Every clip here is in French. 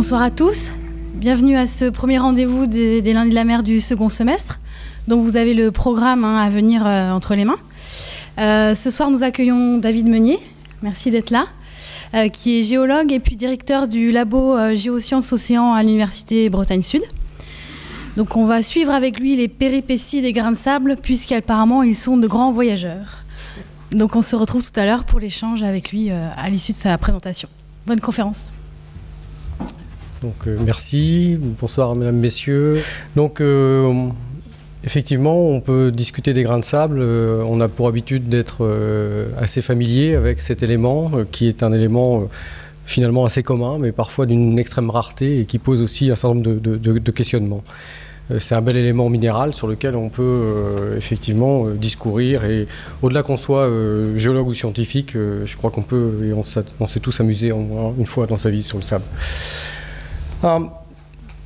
Bonsoir à tous, bienvenue à ce premier rendez-vous des lundis de la mer du second semestre. Donc vous avez le programme à venir entre les mains. Ce soir nous accueillons David Meunier, merci d'être là, qui est géologue et puis directeur du labo Géosciences Océan à l'Université Bretagne Sud. Donc on va suivre avec lui les péripéties des grains de sable puisqu'apparemment ils sont de grands voyageurs. Donc on se retrouve tout à l'heure pour l'échange avec lui à l'issue de sa présentation. Bonne conférence. Donc merci, bonsoir mesdames, messieurs. Donc effectivement, on peut discuter des grains de sable. On a pour habitude d'être assez familier avec cet élément qui est un élément finalement assez commun, mais parfois d'une extrême rareté et qui pose aussi un certain nombre de questionnements. C'est un bel élément minéral sur lequel on peut effectivement discourir et au-delà qu'on soit géologue ou scientifique, je crois qu'on peut et on s'est tous amusés au moins une fois dans sa vie sur le sable.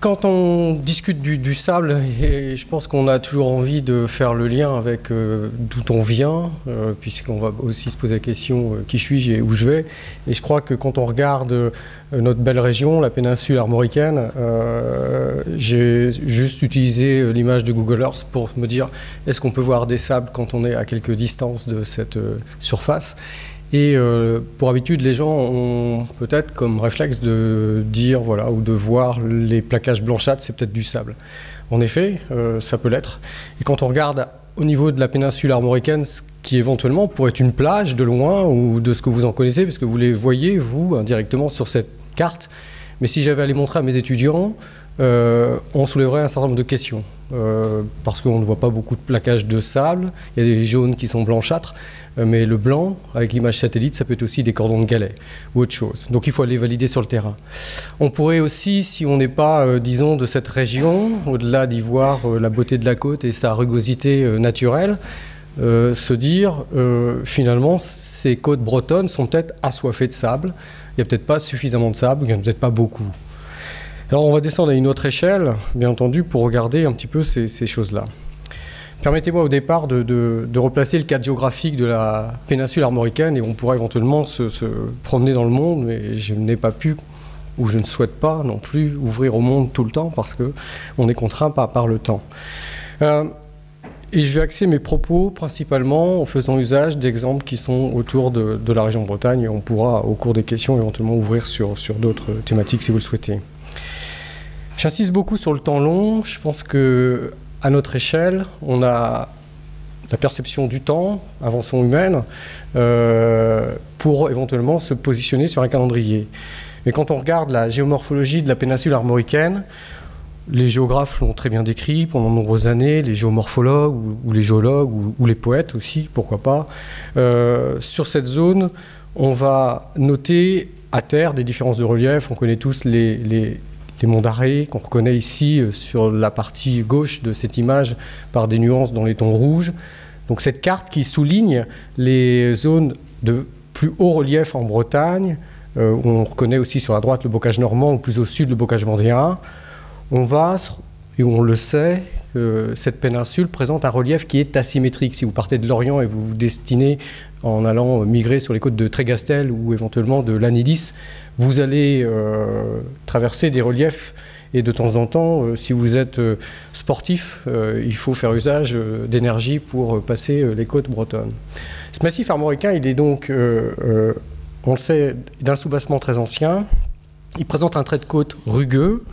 Quand on discute du sable, et je pense qu'on a toujours envie de faire le lien avec d'où on vient, puisqu'on va aussi se poser la question qui suis-je et où je vais. Et je crois que quand on regarde notre belle région, la péninsule armoricaine, j'ai juste utilisé l'image de Google Earth pour me dire est-ce qu'on peut voir des sables quand on est à quelques distances de cette surface. Et pour habitude, les gens ont peut-être comme réflexe de dire, voilà, ou de voir les plaquages blanchâtres, c'est peut-être du sable. En effet, ça peut l'être. Et quand on regarde au niveau de la péninsule armoricaine, ce qui éventuellement pourrait être une plage de loin, ou de ce que vous en connaissez, parce que vous les voyez, vous, indirectement sur cette carte. Mais si j'avais à les montrer à mes étudiants, on soulèverait un certain nombre de questions. Parce qu'on ne voit pas beaucoup de plaquages de sable, il y a des jaunes qui sont blanchâtres, mais le blanc, avec l'image satellite, ça peut être aussi des cordons de galets ou autre chose. Donc il faut aller valider sur le terrain. On pourrait aussi, si on n'est pas, disons, de cette région, au-delà d'y voir la beauté de la côte et sa rugosité naturelle, se dire, finalement, ces côtes bretonnes sont peut-être assoiffées de sable. Il n'y a peut-être pas suffisamment de sable, il n'y en a peut-être pas beaucoup. Alors on va descendre à une autre échelle, bien entendu, pour regarder un petit peu ces choses-là. Permettez-moi au départ de replacer le cadre géographique de la péninsule armoricaine et on pourra éventuellement se promener dans le monde, mais je n'ai pas pu, ou je ne souhaite pas non plus, ouvrir au monde tout le temps parce qu'on est contraint par le temps. Et je vais axer mes propos principalement en faisant usage d'exemples qui sont autour de la région de Bretagne et on pourra au cours des questions éventuellement ouvrir sur d'autres thématiques si vous le souhaitez. J'insiste beaucoup sur le temps long. Je pense qu'à notre échelle, on a la perception du temps, invention humaine, pour éventuellement se positionner sur un calendrier. Mais quand on regarde la géomorphologie de la péninsule armoricaine, les géographes l'ont très bien décrit pendant de nombreuses années, les géomorphologues ou les géologues ou les poètes aussi, pourquoi pas. Sur cette zone, on va noter à terre des différences de relief. On connaît tous les monts d'Arrée, qu'on reconnaît ici sur la partie gauche de cette image par des nuances dans les tons rouges. Donc cette carte qui souligne les zones de plus haut relief en Bretagne, où on reconnaît aussi sur la droite le bocage normand ou plus au sud le bocage vendéen. On va, et on le sait, que cette péninsule présente un relief qui est asymétrique. Si vous partez de l'Orient et vous vous destinez en allant migrer sur les côtes de Trégastel ou éventuellement de l'Anilis, vous allez traverser des reliefs et de temps en temps, si vous êtes sportif, il faut faire usage d'énergie pour passer les côtes bretonnes. Ce massif armoricain, il est donc, on le sait, d'un soubassement très ancien. Il présente un trait de côte rugueux.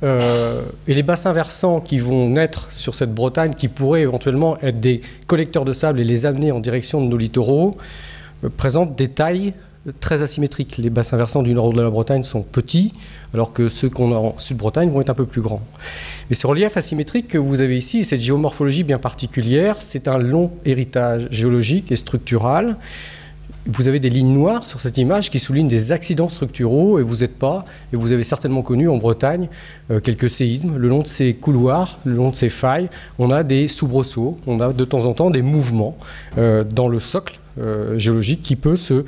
Et les bassins versants qui vont naître sur cette Bretagne, qui pourraient éventuellement être des collecteurs de sable et les amener en direction de nos littoraux, présentent des tailles très asymétriques. Les bassins versants du nord de la Bretagne sont petits, alors que ceux qu'on a en Sud-Bretagne vont être un peu plus grands. Mais ce relief asymétrique que vous avez ici, et cette géomorphologie bien particulière, c'est un long héritage géologique et structural. Vous avez des lignes noires sur cette image qui soulignent des accidents structuraux et vous avez certainement connu en Bretagne quelques séismes. Le long de ces couloirs, le long de ces failles, on a des soubresauts, on a de temps en temps des mouvements dans le socle géologique qui peut se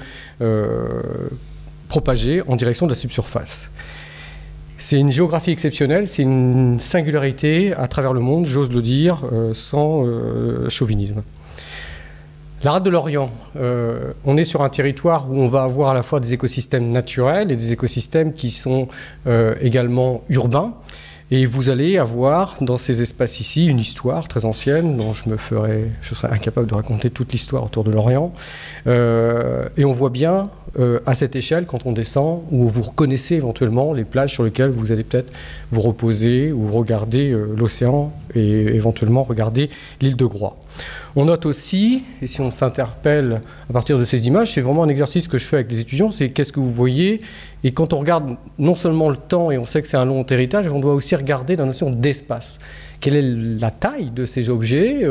propager en direction de la subsurface. C'est une géographie exceptionnelle, c'est une singularité à travers le monde, j'ose le dire, sans chauvinisme. La rade de l'Orient, on est sur un territoire où on va avoir à la fois des écosystèmes naturels et des écosystèmes qui sont également urbains. Et vous allez avoir dans ces espaces ici une histoire très ancienne dont je serais incapable de raconter toute l'histoire autour de l'Orient. Et on voit bien à cette échelle, quand on descend, où vous reconnaissez éventuellement les plages sur lesquelles vous allez peut-être vous reposer ou regarder l'océan et éventuellement regarder l'île de Groix. On note aussi, et si on s'interpelle à partir de ces images, c'est vraiment un exercice que je fais avec les étudiants, c'est qu'est-ce que vous voyez? Et quand on regarde non seulement le temps, et on sait que c'est un long héritage, on doit aussi regarder la notion d'espace. Quelle est la taille de ces objets,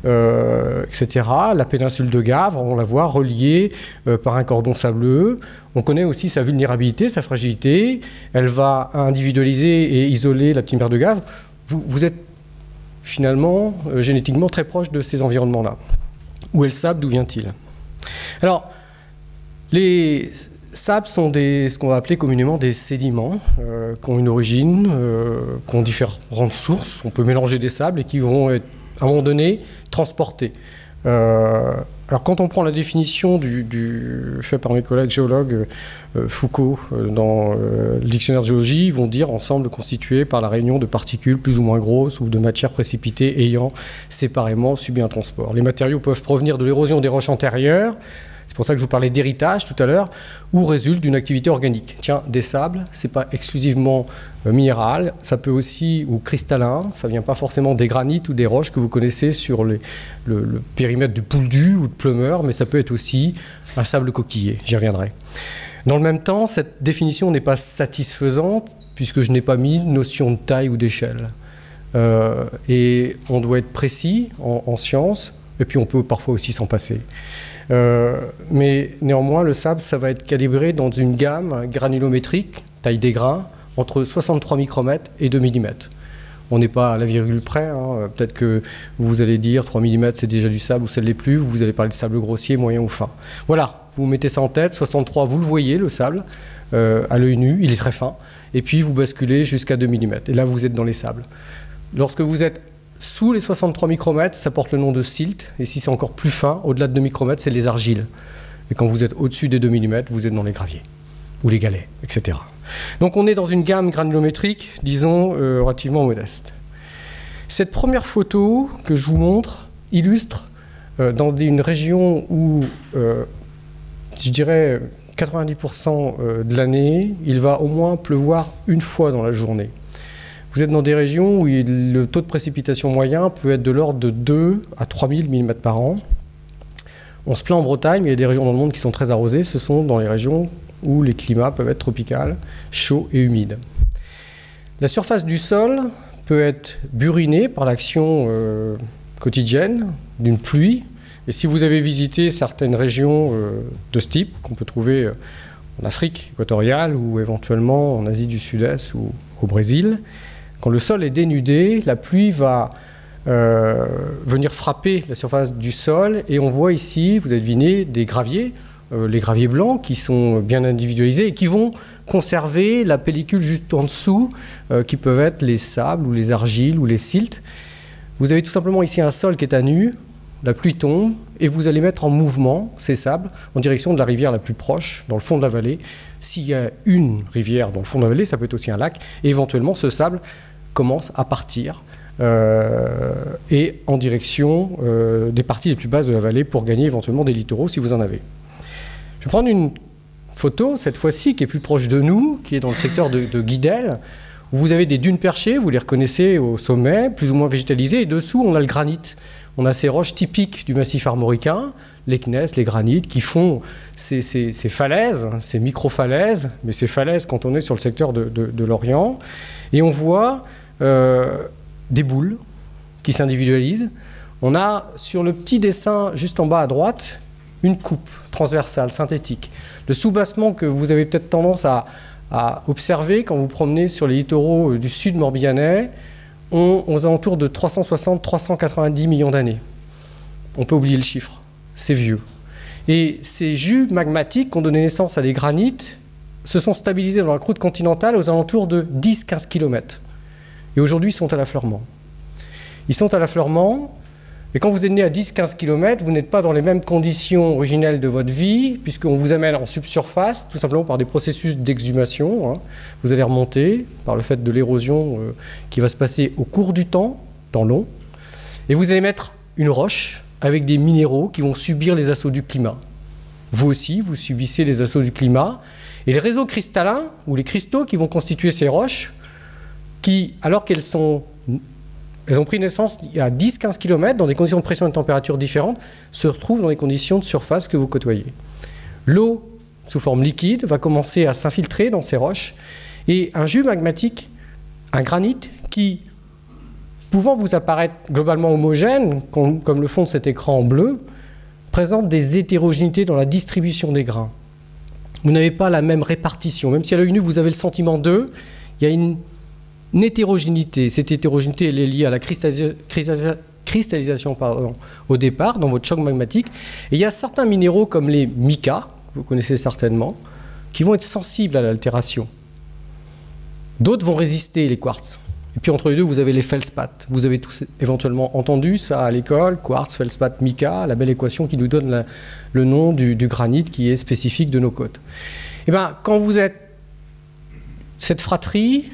etc. La péninsule de Gavre, on la voit reliée par un cordon sableux. On connaît aussi sa vulnérabilité, sa fragilité. Elle va individualiser et isoler la petite mer de Gavre. Vous êtes finalement génétiquement très proche de ces environnements-là. Où est le sable? D'où vient-il? Alors, les sables sont ce qu'on va appeler communément des sédiments qui ont une origine, qui ont différentes sources. On peut mélanger des sables et qui vont être, à un moment donné, transportés. Alors quand on prend la définition fait par mes collègues géologues Foucault dans le dictionnaire de géologie, ils vont dire ensemble constitué par la réunion de particules plus ou moins grosses ou de matières précipitées ayant séparément subi un transport. Les matériaux peuvent provenir de l'érosion des roches antérieures, c'est pour ça que je vous parlais d'héritage tout à l'heure, ou résultent d'une activité organique. Tiens, des sables, c'est pas exclusivement minéral, ça peut aussi, ou cristallin, ça vient pas forcément des granites ou des roches que vous connaissez sur le périmètre de Pouldu ou de Plumeur, mais ça peut être aussi un sable coquillé, j'y reviendrai. Dans le même temps, cette définition n'est pas satisfaisante, puisque je n'ai pas mis de notion de taille ou d'échelle. Et on doit être précis en sciences, et puis on peut parfois aussi s'en passer. Mais néanmoins, le sable, ça va être calibré dans une gamme granulométrique, taille des grains, entre 63 micromètres et 2 mm. On n'est pas à la virgule près, hein. Peut-être que vous allez dire 3 mm c'est déjà du sable ou ça ne l'est plus, vous allez parler de sable grossier, moyen ou fin. Voilà, vous mettez ça en tête, 63, vous le voyez, le sable, à l'œil nu, il est très fin, et puis vous basculez jusqu'à 2 mm, et là vous êtes dans les sables. Lorsque vous êtes sous les 63 micromètres, ça porte le nom de silt, et si c'est encore plus fin, au-delà de 2 micromètres, c'est les argiles. Et quand vous êtes au-dessus des 2 mm, vous êtes dans les graviers, ou les galets, etc. Donc on est dans une gamme granulométrique, disons, relativement modeste. Cette première photo que je vous montre illustre, dans une région où, je dirais, 90% de l'année, il va au moins pleuvoir une fois dans la journée. Vous êtes dans des régions où le taux de précipitation moyen peut être de l'ordre de 2 à 3000 mm par an. On se plaint en Bretagne, mais il y a des régions dans le monde qui sont très arrosées. Ce sont dans les régions où les climats peuvent être tropicaux, chauds et humides. La surface du sol peut être burinée par l'action quotidienne d'une pluie. Et si vous avez visité certaines régions de ce type, qu'on peut trouver en Afrique équatoriale ou éventuellement en Asie du Sud-Est ou au Brésil, quand le sol est dénudé, la pluie va venir frapper la surface du sol et on voit ici, vous avez deviné, des graviers, les graviers blancs qui sont bien individualisés et qui vont conserver la pellicule juste en dessous, qui peuvent être les sables ou les argiles ou les siltes. Vous avez tout simplement ici un sol qui est à nu, la pluie tombe et vous allez mettre en mouvement ces sables en direction de la rivière la plus proche, dans le fond de la vallée. S'il y a une rivière dans le fond de la vallée, ça peut être aussi un lac, et éventuellement ce sable commence à partir et en direction des parties les plus basses de la vallée pour gagner éventuellement des littoraux si vous en avez. Je vais prendre une photo, cette fois-ci, qui est plus proche de nous, qui est dans le secteur de Guidel, où vous avez des dunes perchées, vous les reconnaissez au sommet, plus ou moins végétalisées, et dessous on a le granit. On a ces roches typiques du massif armoricain, les gneiss, les granites, qui font ces falaises, ces micro-falaises, mais ces falaises quand on est sur le secteur de l'Orient. Et on voit des boules qui s'individualisent. On a sur le petit dessin juste en bas à droite une coupe transversale, synthétique. Le soubassement que vous avez peut-être tendance à observer quand vous promenez sur les littoraux du sud morbihanais ont aux alentours de 360-390 millions d'années. On peut oublier le chiffre, c'est vieux. Et ces jus magmatiques qui ont donné naissance à des granites se sont stabilisés dans la croûte continentale aux alentours de 10-15 km. Et aujourd'hui, ils sont à l'affleurement. Ils sont à l'affleurement Et quand vous êtes né à 10-15 km, vous n'êtes pas dans les mêmes conditions originelles de votre vie, puisqu'on vous amène en subsurface, tout simplement par des processus d'exhumation. Vous allez remonter par le fait de l'érosion qui va se passer au cours du temps long. Et vous allez mettre une roche avec des minéraux qui vont subir les assauts du climat. Vous aussi, vous subissez les assauts du climat. Et les réseaux cristallins, ou les cristaux qui vont constituer ces roches, qui, alors qu'elles ont pris naissance il y a 10-15 km dans des conditions de pression et de température différentes, se retrouvent dans les conditions de surface que vous côtoyez. L'eau, sous forme liquide, va commencer à s'infiltrer dans ces roches et un jus magmatique, un granit qui, pouvant vous apparaître globalement homogène, comme le fond de cet écran en bleu, présente des hétérogénéités dans la distribution des grains. Vous n'avez pas la même répartition. Même si à l'œil nu, vous avez le sentiment d'eux, il y a une hétérogénéité. Cette hétérogénéité, elle est liée à la cristallisation au départ, dans votre choc magmatique. Et il y a certains minéraux comme les micas, que vous connaissez certainement, qui vont être sensibles à l'altération. D'autres vont résister, les quartz. Et puis entre les deux, vous avez les feldspaths. Vous avez tous éventuellement entendu ça à l'école, quartz, feldspath, mica, la belle équation qui nous donne le nom du granit qui est spécifique de nos côtes. Et bien, quand vous êtes cette fratrie,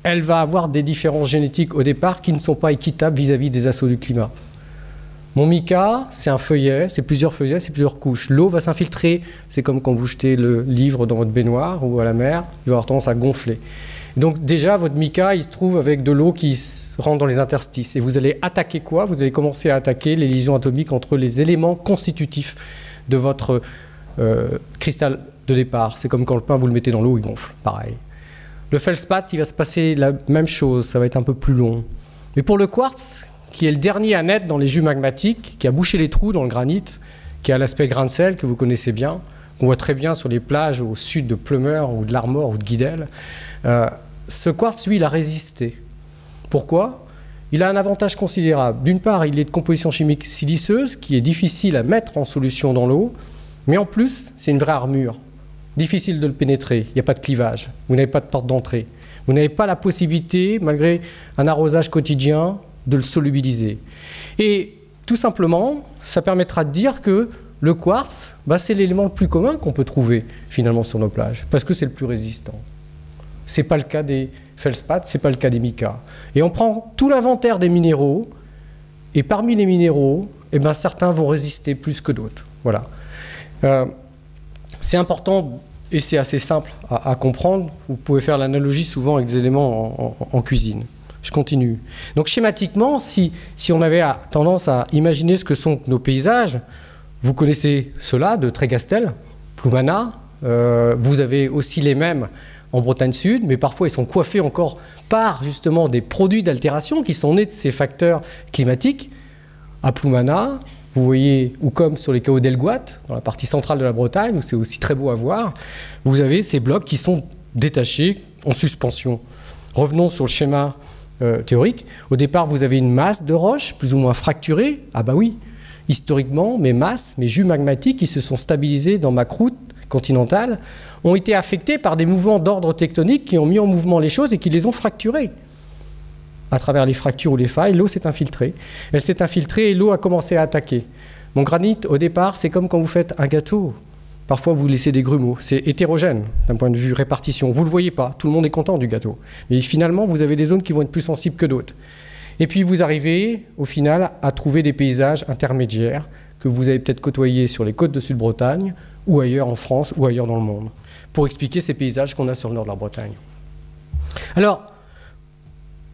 elle va avoir des différences génétiques au départ qui ne sont pas équitables vis-à-vis des assauts du climat. Mon mica, c'est un feuillet, c'est plusieurs feuillets, c'est plusieurs couches. L'eau va s'infiltrer, c'est comme quand vous jetez le livre dans votre baignoire ou à la mer, il va avoir tendance à gonfler. Donc déjà, votre mica, il se trouve avec de l'eau qui rentre dans les interstices. Et vous allez attaquer quoi? Vous allez commencer à attaquer les liaisons atomiques entre les éléments constitutifs de votre cristal de départ. C'est comme quand le pain, vous le mettez dans l'eau, il gonfle, pareil. Le feldspath, il va se passer la même chose, ça va être un peu plus long. Mais pour le quartz, qui est le dernier à naître dans les jus magmatiques, qui a bouché les trous dans le granit, qui a l'aspect grain de sel que vous connaissez bien, qu'on voit très bien sur les plages au sud de Plumeur ou de l'Armor ou de Guidel, ce quartz, lui, il a résisté. Pourquoi? Il a un avantage considérable. D'une part, il est de composition chimique siliceuse, qui est difficile à mettre en solution dans l'eau, mais en plus, c'est une vraie armure. Difficile de le pénétrer, il n'y a pas de clivage, vous n'avez pas de porte d'entrée. Vous n'avez pas la possibilité, malgré un arrosage quotidien, de le solubiliser. Et tout simplement, ça permettra de dire que le quartz, c'est l'élément le plus commun qu'on peut trouver finalement sur nos plages, parce que c'est le plus résistant. Ce n'est pas le cas des feldspaths, ce n'est pas le cas des micas. Et on prend tout l'inventaire des minéraux, et parmi les minéraux, certains vont résister plus que d'autres. Voilà. C'est important et c'est assez simple à comprendre. Vous pouvez faire l'analogie souvent avec des éléments en cuisine. Je continue. Donc schématiquement, si on avait tendance à imaginer ce que sont nos paysages, vous connaissez ceux-là de Trégastel, Ploumana, vous avez aussi les mêmes en Bretagne Sud, mais parfois ils sont coiffés encore par justement des produits d'altération qui sont nés de ces facteurs climatiques. À Ploumana, vous voyez, ou comme sur les Caos d'Elgoat, dans la partie centrale de la Bretagne, où c'est aussi très beau à voir, vous avez ces blocs qui sont détachés en suspension. Revenons sur le schéma théorique. Au départ, vous avez une masse de roches, plus ou moins fracturée. Ah bah oui, historiquement, mes masses, mes jus magmatiques qui se sont stabilisés dans ma croûte continentale, ont été affectés par des mouvements d'ordre tectonique qui ont mis en mouvement les choses et qui les ont fracturées. À travers les fractures ou les failles, l'eau s'est infiltrée. Elle s'est infiltrée et l'eau a commencé à attaquer. Mon granit, au départ, c'est comme quand vous faites un gâteau. Parfois, vous laissez des grumeaux. C'est hétérogène d'un point de vue répartition. Vous ne le voyez pas. Tout le monde est content du gâteau. Mais finalement, vous avez des zones qui vont être plus sensibles que d'autres. Et puis, vous arrivez, au final, à trouver des paysages intermédiaires que vous avez peut-être côtoyés sur les côtes de Sud-Bretagne ou ailleurs en France ou ailleurs dans le monde, pour expliquer ces paysages qu'on a sur le nord de la Bretagne. Alors,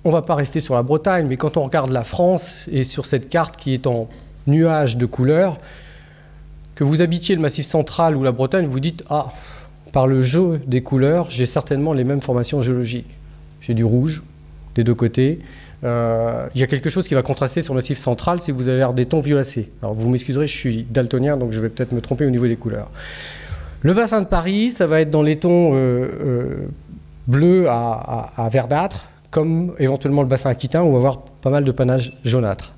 on ne va pas rester sur la Bretagne, mais quand on regarde la France et sur cette carte qui est en nuages de couleurs, que vous habitiez le Massif central ou la Bretagne, vous dites « Ah, par le jeu des couleurs, j'ai certainement les mêmes formations géologiques. J'ai du rouge des deux côtés. Il y a quelque chose qui va contraster sur le Massif central, c'est que vous avez l'air des tons violacés. Alors vous m'excuserez, je suis daltonien, donc je vais peut-être me tromper au niveau des couleurs. Le bassin de Paris, ça va être dans les tons bleus à verdâtre, comme éventuellement le bassin aquitain, où on va avoir pas mal de panaches jaunâtres.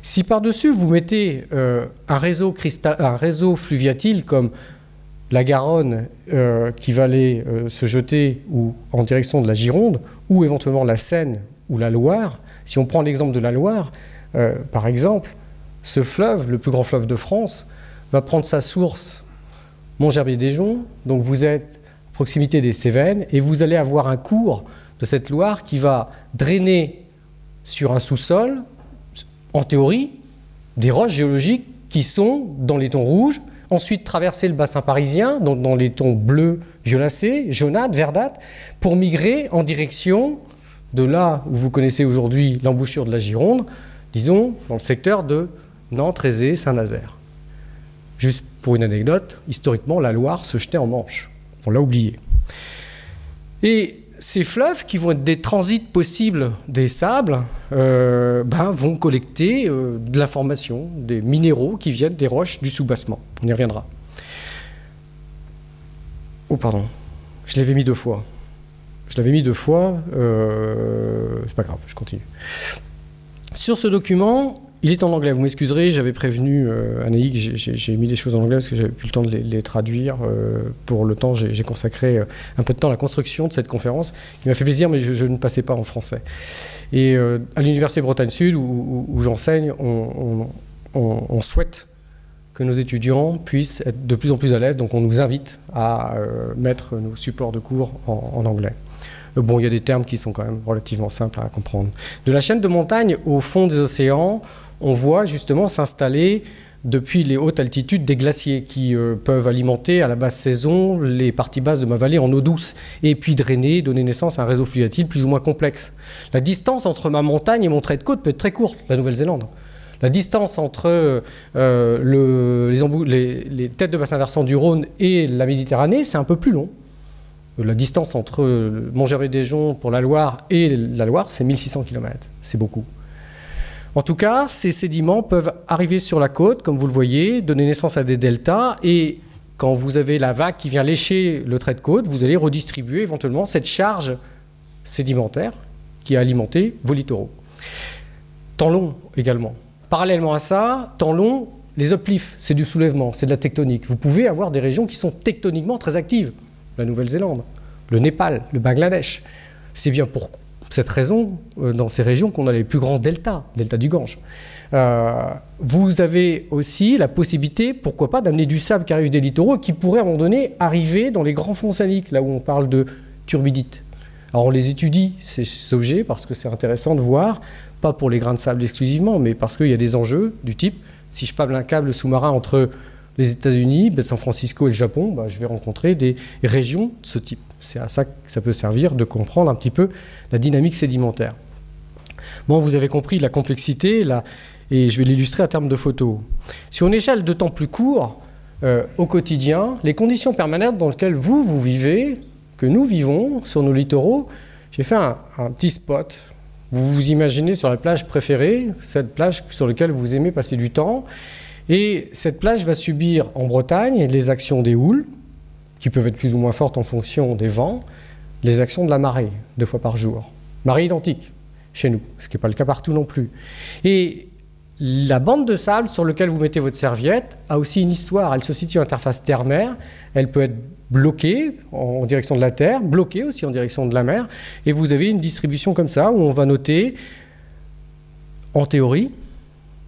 Si par-dessus, vous mettez un réseau fluviatile comme la Garonne qui va aller se jeter en direction de la Gironde, ou éventuellement la Seine ou la Loire, si on prend l'exemple de la Loire, par exemple, Ce fleuve, le plus grand fleuve de France, va prendre sa source Montgerbier-des-Joncs, donc vous êtes à proximité des Cévennes, et vous allez avoir un cours de cette Loire qui va drainer sur un sous-sol, en théorie, des roches géologiques qui sont dans les tons rouges, ensuite traverser le bassin parisien, donc dans les tons bleus, violacés, jaunâtres, verdâtres, pour migrer en direction de là où vous connaissez aujourd'hui l'embouchure de la Gironde, disons dans le secteur de Nantes, Rezé, Saint-Nazaire. Juste pour une anecdote, historiquement, la Loire se jetait en Manche. On l'a oublié. Et ces fleuves, qui vont être des transits possibles des sables, vont collecter de l'information, des minéraux qui viennent des roches du soubassement. On y reviendra. Oh, pardon. Je l'avais mis 2 fois. C'est pas grave, je continue. Sur ce document, il est en anglais. Vous m'excuserez, j'avais prévenu Anaïg, j'ai mis des choses en anglais parce que j'avais plus le temps de les traduire. Pour le temps, j'ai consacré un peu de temps à la construction de cette conférence, qui m'a fait plaisir, mais je ne passais pas en français. Et à l'Université Bretagne Sud, où j'enseigne, on souhaite que nos étudiants puissent être de plus en plus à l'aise, donc on nous invite à mettre nos supports de cours en anglais. Bon, il y a des termes qui sont quand même relativement simples à comprendre. De la chaîne de montagne au fond des océans, on voit justement s'installer depuis les hautes altitudes des glaciers qui peuvent alimenter à la basse saison les parties basses de ma vallée en eau douce et puis drainer, donner naissance à un réseau fluviatile plus ou moins complexe. La distance entre ma montagne et mon trait de côte peut être très courte, la Nouvelle-Zélande. La distance entre les têtes de bassin versant du Rhône et la Méditerranée, c'est un peu plus long. La distance entre Montgerbier-des-Joncs pour la Loire et la Loire, c'est 1600 km. C'est beaucoup. En tout cas, ces sédiments peuvent arriver sur la côte, comme vous le voyez, donner naissance à des deltas. Et quand vous avez la vague qui vient lécher le trait de côte, vous allez redistribuer éventuellement cette charge sédimentaire qui a alimenté vos littoraux. Temps long également. Parallèlement à ça, temps long, les uplifts, c'est du soulèvement, c'est de la tectonique. Vous pouvez avoir des régions qui sont tectoniquement très actives. La Nouvelle-Zélande, le Népal, le Bangladesh. C'est bien pour cette raison, dans ces régions, qu'on a les plus grands deltas, delta du Gange. Vous avez aussi la possibilité, pourquoi pas, d'amener du sable qui arrive des littoraux et qui pourrait à un moment donné arriver dans les grands fonds saliques, là où on parle de turbidite. Alors on les étudie, ces objets, parce que c'est intéressant de voir, pas pour les grains de sable exclusivement, mais parce qu'il y a des enjeux du type, si je pave un câble sous-marin entre les États-Unis, San Francisco et le Japon, je vais rencontrer des régions de ce type. C'est à ça que ça peut servir de comprendre un petit peu la dynamique sédimentaire. Bon, vous avez compris la complexité, et je vais l'illustrer à terme de photos. Sur une échelle de temps plus court, au quotidien, les conditions permanentes dans lesquelles vous vivez, que nous vivons sur nos littoraux, j'ai fait un petit spot. Vous vous imaginez sur la plage préférée, cette plage sur laquelle vous aimez passer du temps. Et cette plage va subir en Bretagne les actions des houles, qui peuvent être plus ou moins fortes en fonction des vents, les actions de la marée, 2 fois par jour. Marée identique chez nous, ce qui n'est pas le cas partout non plus. Et la bande de sable sur laquelle vous mettez votre serviette a aussi une histoire. Elle se situe à interface terre-mer. Elle peut être bloquée en direction de la terre, bloquée aussi en direction de la mer. Et vous avez une distribution comme ça, où on va noter, en théorie,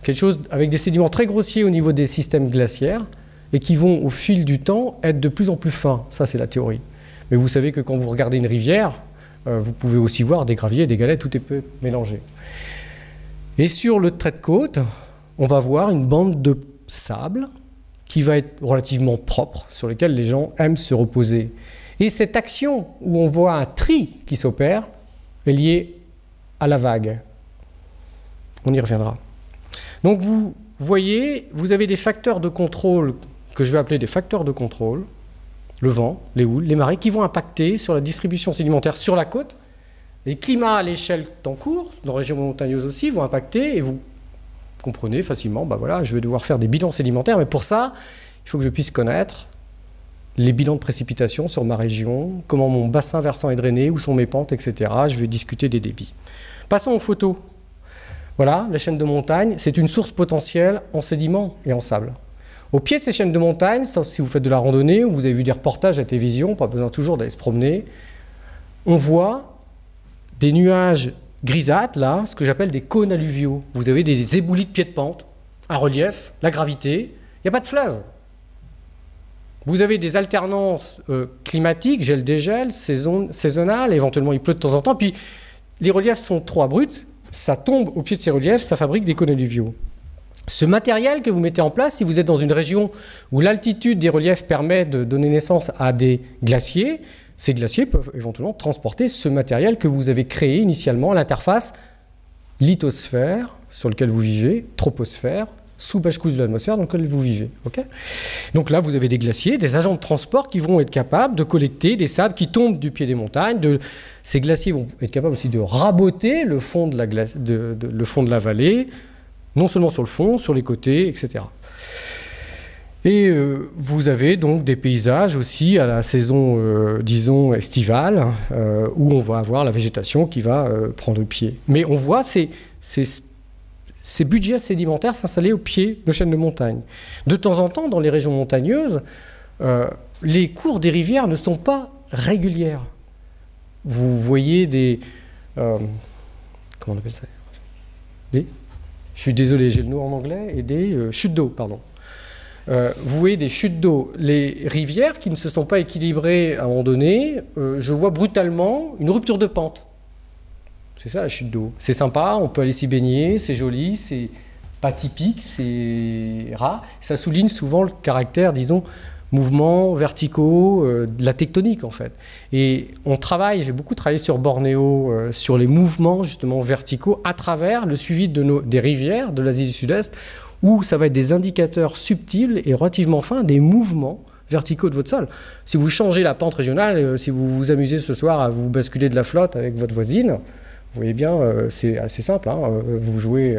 quelque chose avec des sédiments très grossiers au niveau des systèmes glaciaires et qui vont, au fil du temps, être de plus en plus fins. Ça, c'est la théorie. Mais vous savez que quand vous regardez une rivière, vous pouvez aussi voir des graviers, des galets, tout est peu mélangé. Et sur le trait de côte, on va voir une bande de sable qui va être relativement propre, sur lequel les gens aiment se reposer. Et cette action où on voit un tri qui s'opère est liée à la vague. On y reviendra. Donc vous voyez, vous avez des facteurs de contrôle que je vais appeler des facteurs de contrôle, le vent, les houles, les marées, qui vont impacter sur la distribution sédimentaire sur la côte. Les climats à l'échelle temps court, dans les régions montagneuses aussi, vont impacter, et vous comprenez facilement, je vais devoir faire des bilans sédimentaires, mais pour ça, il faut que je puisse connaître les bilans de précipitation sur ma région, comment mon bassin versant est drainé, où sont mes pentes, etc. Je vais discuter des débits. Passons aux photos. Voilà, la chaîne de montagne, c'est une source potentielle en sédiments et en sable. Au pied de ces chaînes de montagne, sauf si vous faites de la randonnée ou vous avez vu des reportages à la télévision, pas besoin toujours d'aller se promener, on voit des nuages grisâtres, là, ce que j'appelle des cônes alluviaux. Vous avez des éboulis de pieds de pente un relief, la gravité, il n'y a pas de fleuve. Vous avez des alternances climatiques, gel-dégel, saisonnales, éventuellement il pleut de temps en temps, puis les reliefs sont trop abrupts, ça tombe au pied de ces reliefs, ça fabrique des cônes alluviaux. Ce matériel que vous mettez en place, si vous êtes dans une région où l'altitude des reliefs permet de donner naissance à des glaciers, ces glaciers peuvent éventuellement transporter ce matériel que vous avez créé initialement à l'interface lithosphère, sur lequel vous vivez, troposphère, sous-bâche couche de l'atmosphère dans lequel vous vivez. Okay, donc là, vous avez des glaciers, des agents de transport qui vont être capables de collecter des sables qui tombent du pied des montagnes. Ces glaciers vont être capables aussi de raboter le fond de le fond de la vallée, non seulement sur le fond, sur les côtés, etc. Et vous avez donc des paysages aussi à la saison, disons, estivale, où on va avoir la végétation qui va prendre le pied. Mais on voit ces budgets sédimentaires s'installer au pied de chaînes de montagne. De temps en temps, dans les régions montagneuses, les cours des rivières ne sont pas régulières. Vous voyez des... comment on appelle ça? Je suis désolé, j'ai le nom en anglais, et des chutes d'eau, pardon. Vous voyez des chutes d'eau. Les rivières qui ne se sont pas équilibrées à un moment donné, je vois brutalement une rupture de pente. C'est ça la chute d'eau. C'est sympa, on peut aller s'y baigner, c'est joli, c'est pas typique, c'est rare. Ça souligne souvent le caractère, disons, mouvements verticaux de la tectonique en fait. Et on travaille, j'ai beaucoup travaillé sur Bornéo, sur les mouvements justement verticaux à travers le suivi des rivières de l'Asie du Sud-Est, où ça va être des indicateurs subtils et relativement fins des mouvements verticaux de votre sol. Si vous changez la pente régionale, si vous vous amusez ce soir à vous basculer de la flotte avec votre voisine, vous voyez bien, c'est assez simple, hein, vous jouez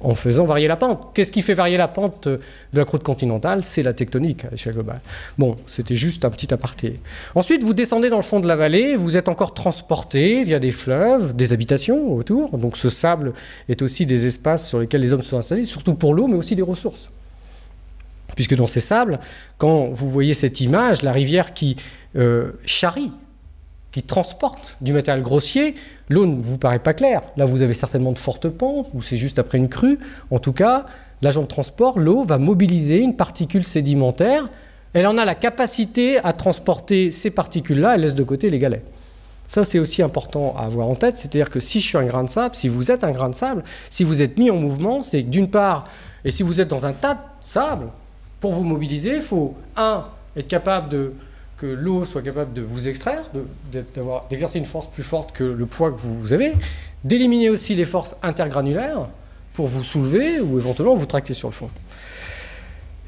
en faisant varier la pente. Qu'est-ce qui fait varier la pente de la croûte continentale? C'est la tectonique à l'échelle globale. Bon, c'était juste un petit aparté. Ensuite, vous descendez dans le fond de la vallée, vous êtes encore transporté via des fleuves, des habitations autour. Donc ce sable est aussi des espaces sur lesquels les hommes se sont installés, surtout pour l'eau, mais aussi des ressources. Puisque dans ces sables, quand vous voyez cette image, la rivière qui charrie, qui transporte du matériel grossier, l'eau ne vous paraît pas claire. Là, vous avez certainement de fortes pentes, ou c'est juste après une crue. En tout cas, l'agent de transport, l'eau, va mobiliser une particule sédimentaire. Elle en a la capacité à transporter ces particules-là, elle laisse de côté les galets. Ça, c'est aussi important à avoir en tête. C'est-à-dire que si je suis un grain de sable, si vous êtes un grain de sable, si vous êtes mis en mouvement, c'est que d'une part, et si vous êtes dans un tas de sable, pour vous mobiliser, il faut, être capable que l'eau soit capable de vous extraire, d'exercer une force plus forte que le poids que vous avez, d'éliminer aussi les forces intergranulaires pour vous soulever ou éventuellement vous tracter sur le fond.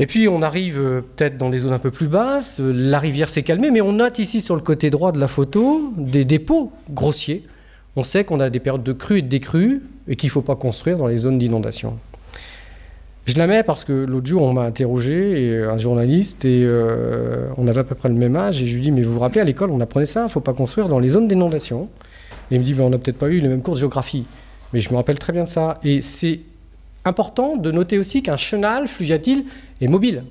Et puis on arrive peut-être dans des zones un peu plus basses, la rivière s'est calmée, mais on note ici sur le côté droit de la photo des dépôts grossiers. On sait qu'on a des périodes de crues et de décrues et qu'il ne faut pas construire dans les zones d'inondation. Je la mets parce que l'autre jour, on m'a interrogé, et un journaliste, et on avait à peu près le même âge, et je lui dis, mais vous vous rappelez, à l'école, on apprenait ça, il ne faut pas construire dans les zones d'inondation. Et il me dit, ben, on n'a peut-être pas eu les mêmes cours de géographie. Mais je me rappelle très bien de ça. Et c'est important de noter aussi qu'un chenal fluviatile est mobile.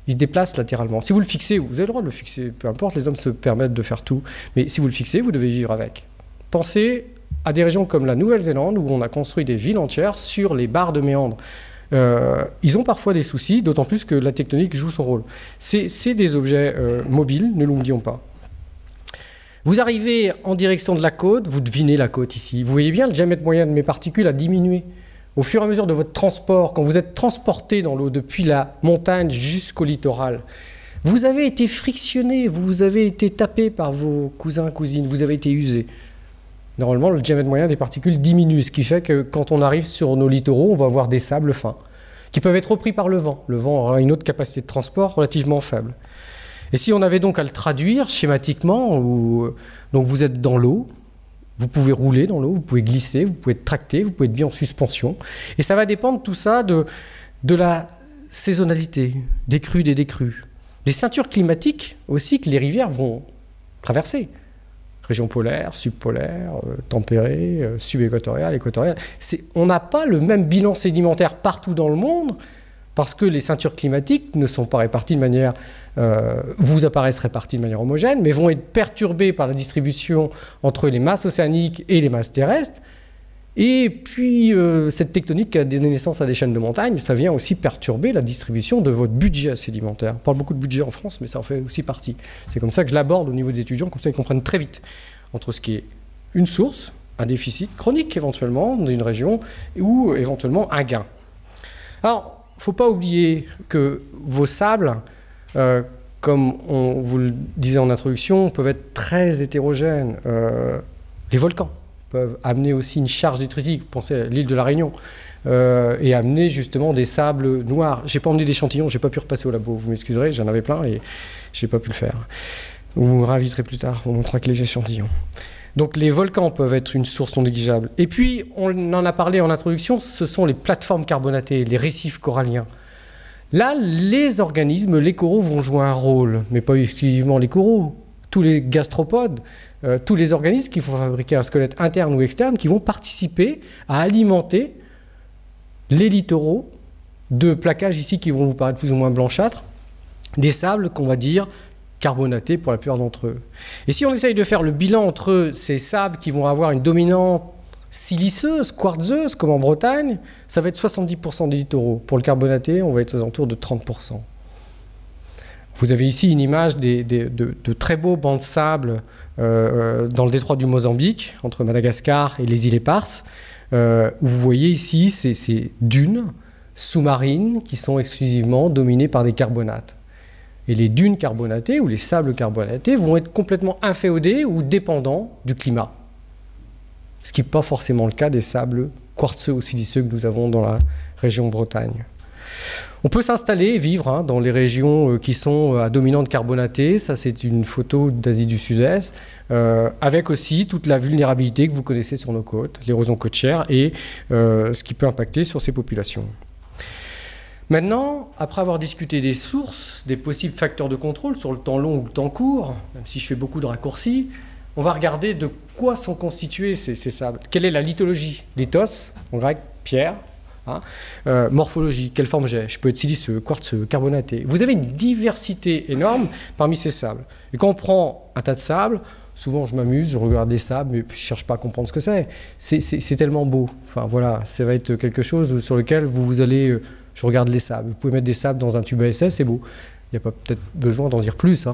Il se déplace latéralement. Si vous le fixez, vous avez le droit de le fixer, peu importe, les hommes se permettent de faire tout. Mais si vous le fixez, vous devez vivre avec. Pensez à des régions comme la Nouvelle-Zélande, où on a construit des villes entières sur les barres de méandres. Ils ont parfois des soucis, d'autant plus que la tectonique joue son rôle. C'est des objets mobiles, ne l'oublions pas. Vous arrivez en direction de la côte, vous devinez la côte ici. Vous voyez bien, le diamètre moyen de mes particules a diminué. Au fur et à mesure de votre transport, quand vous êtes transporté dans l'eau depuis la montagne jusqu'au littoral, vous avez été frictionné, vous avez été tapé par vos cousins, cousines, vous avez été usé. Normalement, le diamètre moyen des particules diminue, ce qui fait que quand on arrive sur nos littoraux, on va avoir des sables fins, qui peuvent être repris par le vent. Le vent aura une autre capacité de transport relativement faible. Et si on avait donc à le traduire schématiquement, donc vous êtes dans l'eau, vous pouvez rouler dans l'eau, vous pouvez glisser, vous pouvez être tracté, vous pouvez être bien en suspension. Et ça va dépendre tout ça de la saisonnalité, des crues, des décrues. Des ceintures climatiques aussi que les rivières vont traverser. Régions polaires, subpolaires, tempérées, subéquatoriales, équatoriales. On n'a pas le même bilan sédimentaire partout dans le monde parce que les ceintures climatiques ne sont pas réparties de manière... vous apparaissent réparties de manière homogène, mais vont être perturbées par la distribution entre les masses océaniques et les masses terrestres. Et puis, cette tectonique qui a donné naissance à des chaînes de montagnes, ça vient aussi perturber la distribution de votre budget sédimentaire. On parle beaucoup de budget en France, mais ça en fait aussi partie. C'est comme ça que je l'aborde au niveau des étudiants, comme ça ils comprennent très vite entre ce qui est une source, un déficit chronique éventuellement dans une région, ou éventuellement un gain. Alors, il ne faut pas oublier que vos sables, comme on vous le disait en introduction, peuvent être très hétérogènes. Les volcans peuvent amener aussi une charge détritique, pensez à l'île de la Réunion, et amener justement des sables noirs. Je n'ai pas emmené d'échantillons, je n'ai pas pu repasser au labo, vous m'excuserez, j'en avais plein et je n'ai pas pu le faire. Vous me réinviterez plus tard, on montrera que les échantillons. Donc les volcans peuvent être une source non négligeable. Et puis, on en a parlé en introduction, ce sont les plateformes carbonatées, les récifs coralliens. Là, les organismes, les coraux vont jouer un rôle, mais pas exclusivement les coraux, tous les gastropodes, tous les organismes qui vont fabriquer un squelette interne ou externe, qui vont participer à alimenter les littoraux de plaquages ici qui vont vous paraître plus ou moins blanchâtres, des sables qu'on va dire carbonatés pour la plupart d'entre eux. Et si on essaye de faire le bilan entre ces sables qui vont avoir une dominante siliceuse, quartzeuse, comme en Bretagne, ça va être 70% des littoraux. Pour le carbonaté, on va être aux alentours de 30%. Vous avez ici une image de très beaux bancs de sable dans le détroit du Mozambique, entre Madagascar et les îles Éparses, où vous voyez ici ces dunes sous-marines qui sont exclusivement dominées par des carbonates. Et les dunes carbonatées ou les sables carbonatés vont être complètement inféodés ou dépendants du climat. Ce qui n'est pas forcément le cas des sables quartzeux ou siliceux que nous avons dans la région Bretagne. On peut s'installer et vivre dans les régions qui sont à dominante carbonatée. Ça, c'est une photo d'Asie du Sud-Est, avec aussi toute la vulnérabilité que vous connaissez sur nos côtes, l'érosion côtière et ce qui peut impacter sur ces populations. Maintenant, après avoir discuté des sources, des possibles facteurs de contrôle sur le temps long ou le temps court, même si je fais beaucoup de raccourcis, on va regarder de quoi sont constitués ces sables. Quelle est la lithologie? Lithos, en grec, pierre. Morphologie, quelle forme j'ai? Je peux être siliceux, quartzeux, carbonaté. Vous avez une diversité énorme parmi ces sables. Et quand on prend un tas de sable, souvent je m'amuse, je regarde les sables, mais je ne cherche pas à comprendre ce que c'est. C'est tellement beau. Enfin voilà, ça va être quelque chose sur lequel vous allez... Je regarde les sables. Vous pouvez mettre des sables dans un tube ASS, c'est beau. Il n'y a pas peut-être besoin d'en dire plus.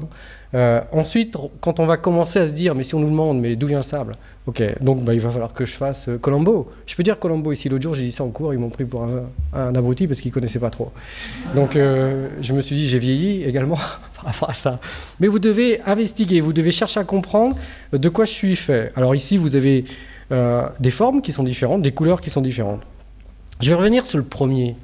Ensuite, quand on va commencer à se dire, mais si on nous demande, mais d'où vient le sable? Ok, donc il va falloir que je fasse Colombo. Je peux dire Colombo ici. L'autre jour, j'ai dit ça en cours, ils m'ont pris pour un abruti parce qu'ils ne connaissaient pas trop. Donc je me suis dit, j'ai vieilli également par rapport à ça. Mais vous devez investiguer, vous devez chercher à comprendre de quoi je suis fait. Alors ici, vous avez des formes qui sont différentes, des couleurs qui sont différentes. Je vais revenir sur le premier.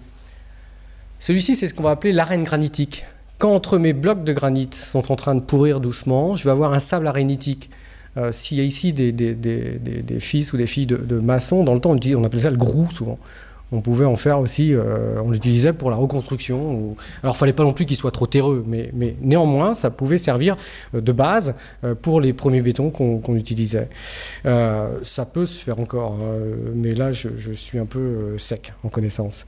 Celui-ci, c'est ce qu'on va appeler l'arène granitique. Quand entre mes blocs de granit sont en train de pourrir doucement, je vais avoir un sable arénitique. S'il y a ici des fils ou des filles de maçons, dans le temps, on appelait ça le grou souvent. On pouvait en faire aussi, on l'utilisait pour la reconstruction. Alors, il ne fallait pas non plus qu'il soit trop terreux, mais néanmoins, ça pouvait servir de base pour les premiers bétons qu'on utilisait. Ça peut se faire encore, mais là, je suis un peu sec en connaissance.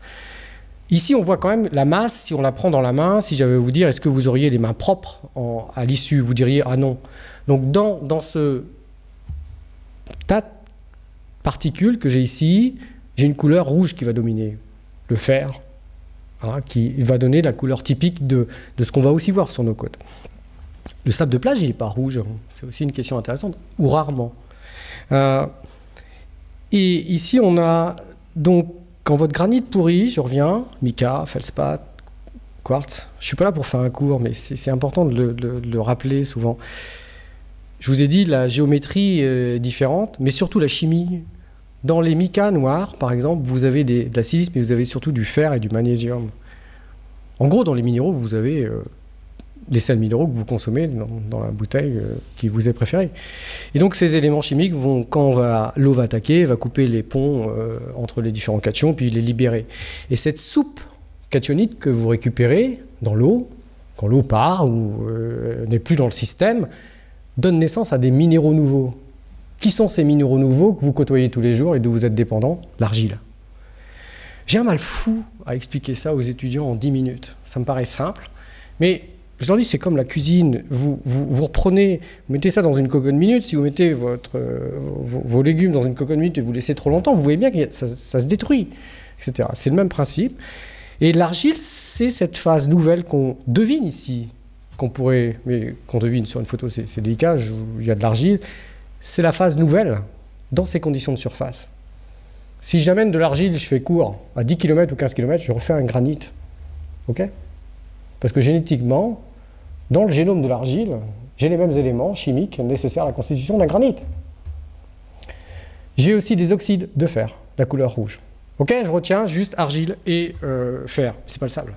Ici, on voit quand même la masse, si on la prend dans la main, si j'avais à vous dire, est-ce que vous auriez les mains propres à l'issue? Vous diriez, ah non. Donc, dans ce tas de particules que j'ai ici, j'ai une couleur rouge qui va dominer. Le fer, qui va donner la couleur typique de ce qu'on va aussi voir sur nos côtes. Le sable de plage, il n'est pas rouge. C'est aussi une question intéressante, ou rarement. Et ici, on a donc... Quand votre granit pourrit, je reviens, mica, feldspath, quartz. Je ne suis pas là pour faire un cours, mais c'est important de le rappeler souvent. Je vous ai dit, la géométrie est différente, mais surtout la chimie. Dans les micas noirs, par exemple, vous avez de la silice, mais vous avez surtout du fer et du magnésium. En gros, dans les minéraux, vous avez les sels minéraux que vous consommez dans la bouteille qui vous est préférée. Et donc ces éléments chimiques vont, quand l'eau va attaquer, va couper les ponts entre les différents cations, puis les libérer. Et cette soupe cationique que vous récupérez dans l'eau, quand l'eau part ou n'est plus dans le système, donne naissance à des minéraux nouveaux. Qui sont ces minéraux nouveaux que vous côtoyez tous les jours et dont vous êtes dépendant? L'argile. J'ai un mal fou à expliquer ça aux étudiants en 10 minutes. Ça me paraît simple, mais je leur dis, c'est comme la cuisine. Vous reprenez, vous mettez ça dans une cocotte minute. Si vous mettez vos légumes dans une cocotte minute et vous laissez trop longtemps, vous voyez bien que ça se détruit, etc. C'est le même principe. Et l'argile, c'est cette phase nouvelle qu'on devine ici, qu'on devine sur une photo, c'est délicat, il y a de l'argile. C'est la phase nouvelle dans ces conditions de surface. Si j'amène de l'argile, je fais court, à 10 km ou 15 km, je refais un granit. OK ? Parce que génétiquement, dans le génome de l'argile, j'ai les mêmes éléments chimiques nécessaires à la constitution d'un granit. J'ai aussi des oxydes de fer, la couleur rouge. OK, je retiens juste argile et fer. C'est pas le sable.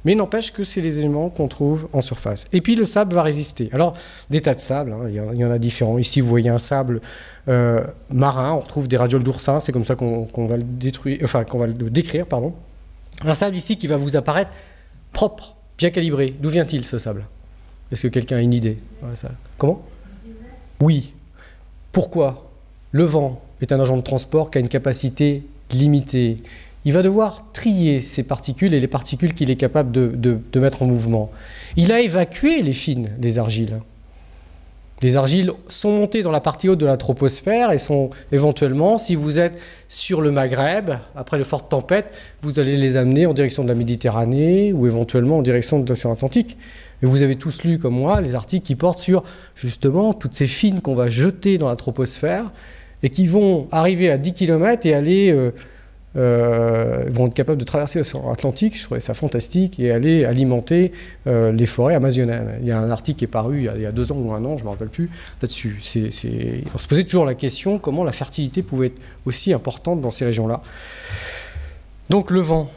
Mais il n'empêche que c'est les éléments qu'on trouve en surface. Et puis le sable va résister. Alors, des tas de sable, hein, il y en a différents. Ici, vous voyez un sable marin, on retrouve des radioles d'oursin, c'est comme ça qu'on va le décrire, pardon. Un sable ici qui va vous apparaître propre, bien calibré. D'où vient-il ce sable? Est-ce que quelqu'un a une idée? Comment? Oui. Pourquoi? Le vent est un agent de transport qui a une capacité limitée. Il va devoir trier ces particules et les particules qu'il est capable de mettre en mouvement. Il a évacué les fines des argiles. Les argiles sont montées dans la partie haute de la troposphère et sont éventuellement, si vous êtes sur le Maghreb, après de fortes tempêtes, vous allez les amener en direction de la Méditerranée ou éventuellement en direction de l'océan Atlantique. Et vous avez tous lu, comme moi, les articles qui portent sur, justement, toutes ces fines qu'on va jeter dans la troposphère et qui vont arriver à 10 km et aller... vont être capables de traverser l'océan Atlantique, je trouvais ça fantastique, et aller alimenter les forêts amazoniennes. Il y a un article qui est paru il y a 2 ans ou 1 an, je ne me rappelle plus, là-dessus. On se posait toujours la question comment la fertilité pouvait être aussi importante dans ces régions-là. Donc le vent.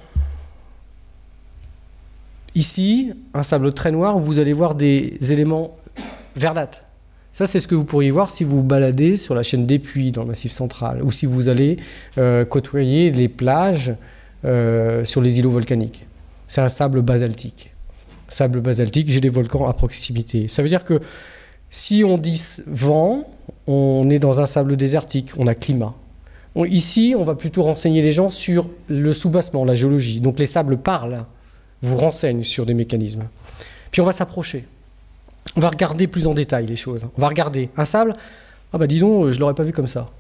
Ici, un sable très noir où vous allez voir des éléments verdâtres. Ça, c'est ce que vous pourriez voir si vous vous baladez sur la chaîne des Puys, dans le Massif central, ou si vous allez côtoyer les plages sur les îlots volcaniques. C'est un sable basaltique. Sable basaltique, j'ai des volcans à proximité. Ça veut dire que si on dit vent, on est dans un sable désertique, on a climat. Ici, on va plutôt renseigner les gens sur le soubassement, la géologie. Donc les sables parlent, vous renseignent sur des mécanismes. Puis on va s'approcher. On va regarder plus en détail les choses. On va regarder un sable. Ah bah dis donc, je ne l'aurais pas vu comme ça.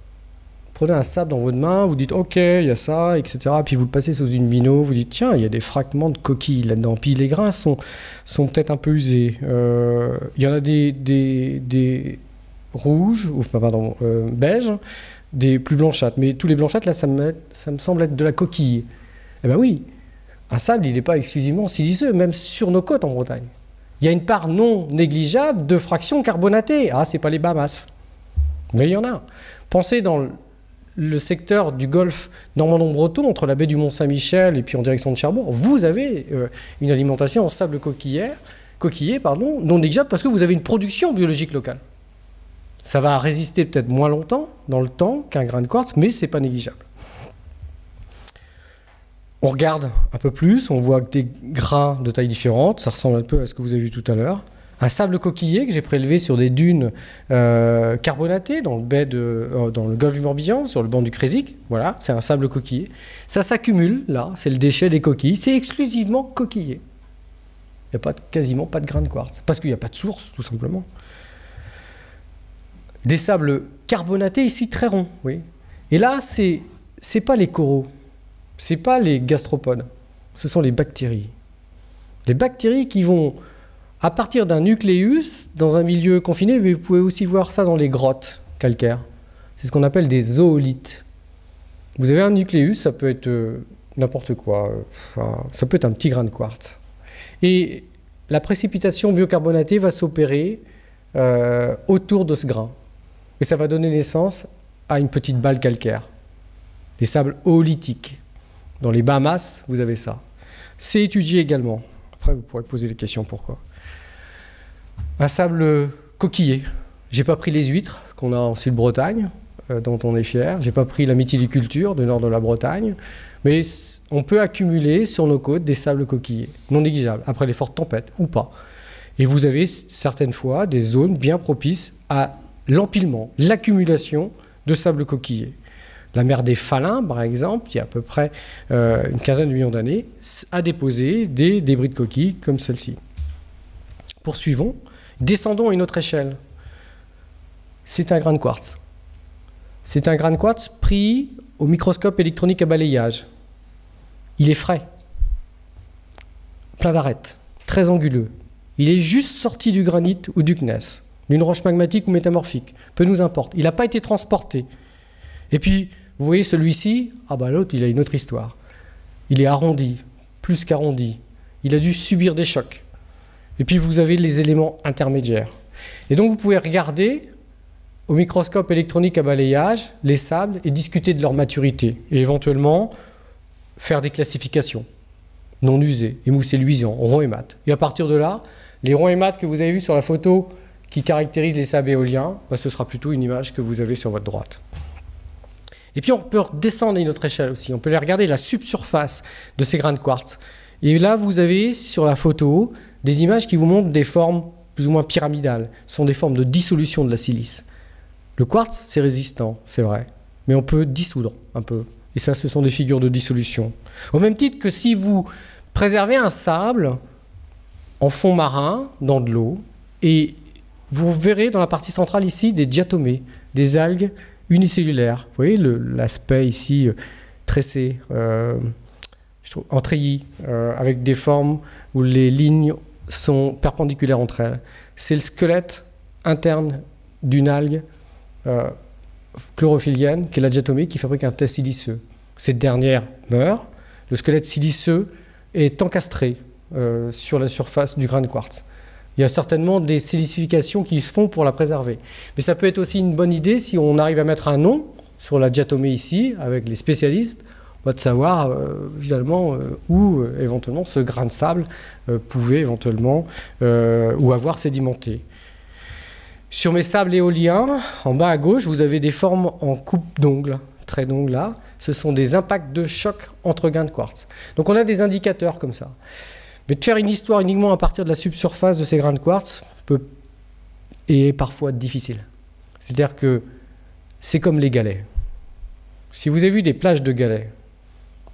Prenez un sable dans votre main, vous dites ok, il y a ça, etc. Puis vous le passez sous une bino, vous dites tiens, il y a des fragments de coquilles là-dedans. Puis les grains sont peut-être un peu usés. Il y en a des rouges, ou pardon, beiges, des plus blanchâtres. Mais tous les blanchâtres, là, ça me semble être de la coquille. Eh bien oui, un sable, il n'est pas exclusivement siliceux, même sur nos côtes en Bretagne. Il y a une part non négligeable de fractions carbonatées. Ah, c'est pas les Bahamas. Mais il y en a. Pensez dans le secteur du golfe normandon-breton, entre la baie du Mont-Saint-Michel et puis en direction de Cherbourg, vous avez une alimentation en sable coquillé, non négligeable parce que vous avez une production biologique locale. Ça va résister peut-être moins longtemps dans le temps qu'un grain de quartz, mais c'est pas négligeable. On regarde un peu plus, on voit des grains de tailles différentes, ça ressemble un peu à ce que vous avez vu tout à l'heure. Un sable coquillé que j'ai prélevé sur des dunes carbonatées dans le golfe du Morbihan, sur le banc du Crésic. Voilà, c'est un sable coquillé. Ça s'accumule, là, c'est le déchet des coquilles. C'est exclusivement coquillé. Il n'y a quasiment pas de grains de quartz, parce qu'il n'y a pas de source, tout simplement. Des sables carbonatés ici, très ronds, oui. Et là, c'est pas les coraux. Ce n'est pas les gastropodes, ce sont les bactéries. Les bactéries qui vont, à partir d'un nucléus, dans un milieu confiné, mais vous pouvez aussi voir ça dans les grottes calcaires. C'est ce qu'on appelle des zoolithes. Vous avez un nucléus, ça peut être n'importe quoi, ça peut être un petit grain de quartz. Et la précipitation biocarbonatée va s'opérer autour de ce grain. Et ça va donner naissance à une petite balle calcaire. Les sables oolithiques. Dans les Bahamas, vous avez ça. C'est étudié également. Après, vous pourrez poser des questions pourquoi. Un sable coquillé. J'ai pas pris les huîtres qu'on a en Sud-Bretagne, dont on est fier. J'ai pas pris la mytiliculture du nord de la Bretagne. Mais on peut accumuler sur nos côtes des sables coquillés, non négligeables, après les fortes tempêtes ou pas. Et vous avez certaines fois des zones bien propices à l'empilement, l'accumulation de sable coquillé. La mer des Faluns, par exemple, il y a à peu près une quinzaine de millions d'années, a déposé des débris de coquilles comme celle-ci. Poursuivons. Descendons à une autre échelle. C'est un grain de quartz. C'est un grain de quartz pris au microscope électronique à balayage. Il est frais, plein d'arêtes, très anguleux. Il est juste sorti du granit ou du gneiss, d'une roche magmatique ou métamorphique, peu nous importe. Il n'a pas été transporté. Et puis, vous voyez celui-ci, ah bah l'autre, il a une autre histoire. Il est arrondi, plus qu'arrondi. Il a dû subir des chocs. Et puis vous avez les éléments intermédiaires. Et donc vous pouvez regarder au microscope électronique à balayage les sables et discuter de leur maturité. Et éventuellement faire des classifications. Non usés, émoussés luisants, ronds et mat. Et à partir de là, les ronds et mat que vous avez vus sur la photo qui caractérisent les sables éoliens, bah, ce sera plutôt une image que vous avez sur votre droite. Et puis on peut descendre à une autre échelle aussi. On peut aller regarder la subsurface de ces grains de quartz. Et là, vous avez sur la photo des images qui vous montrent des formes plus ou moins pyramidales. Ce sont des formes de dissolution de la silice. Le quartz, c'est résistant, c'est vrai. Mais on peut dissoudre un peu. Et ça, ce sont des figures de dissolution. Au même titre que si vous préservez un sable en fond marin, dans de l'eau, et vous verrez dans la partie centrale ici des diatomées, des algues unicellulaires. Vous voyez l'aspect ici tressé, en treillis, avec des formes où les lignes sont perpendiculaires entre elles. C'est le squelette interne d'une algue chlorophyllienne, qui est la diatomée, qui fabrique un test siliceux. Cette dernière meurt, le squelette siliceux est encastré sur la surface du grain de quartz. Il y a certainement des silicifications qui se font pour la préserver. Mais ça peut être aussi une bonne idée si on arrive à mettre un nom sur la diatomée ici, avec les spécialistes, de savoir finalement où éventuellement ce grain de sable pouvait éventuellement ou avoir sédimenté. Sur mes sables éoliens, en bas à gauche, vous avez des formes en coupe d'ongles, traits d'ongles là. Ce sont des impacts de choc entre grains de quartz. Donc on a des indicateurs comme ça. Mais de faire une histoire uniquement à partir de la subsurface de ces grains de quartz est parfois difficile. C'est-à-dire que c'est comme les galets. Si vous avez vu des plages de galets,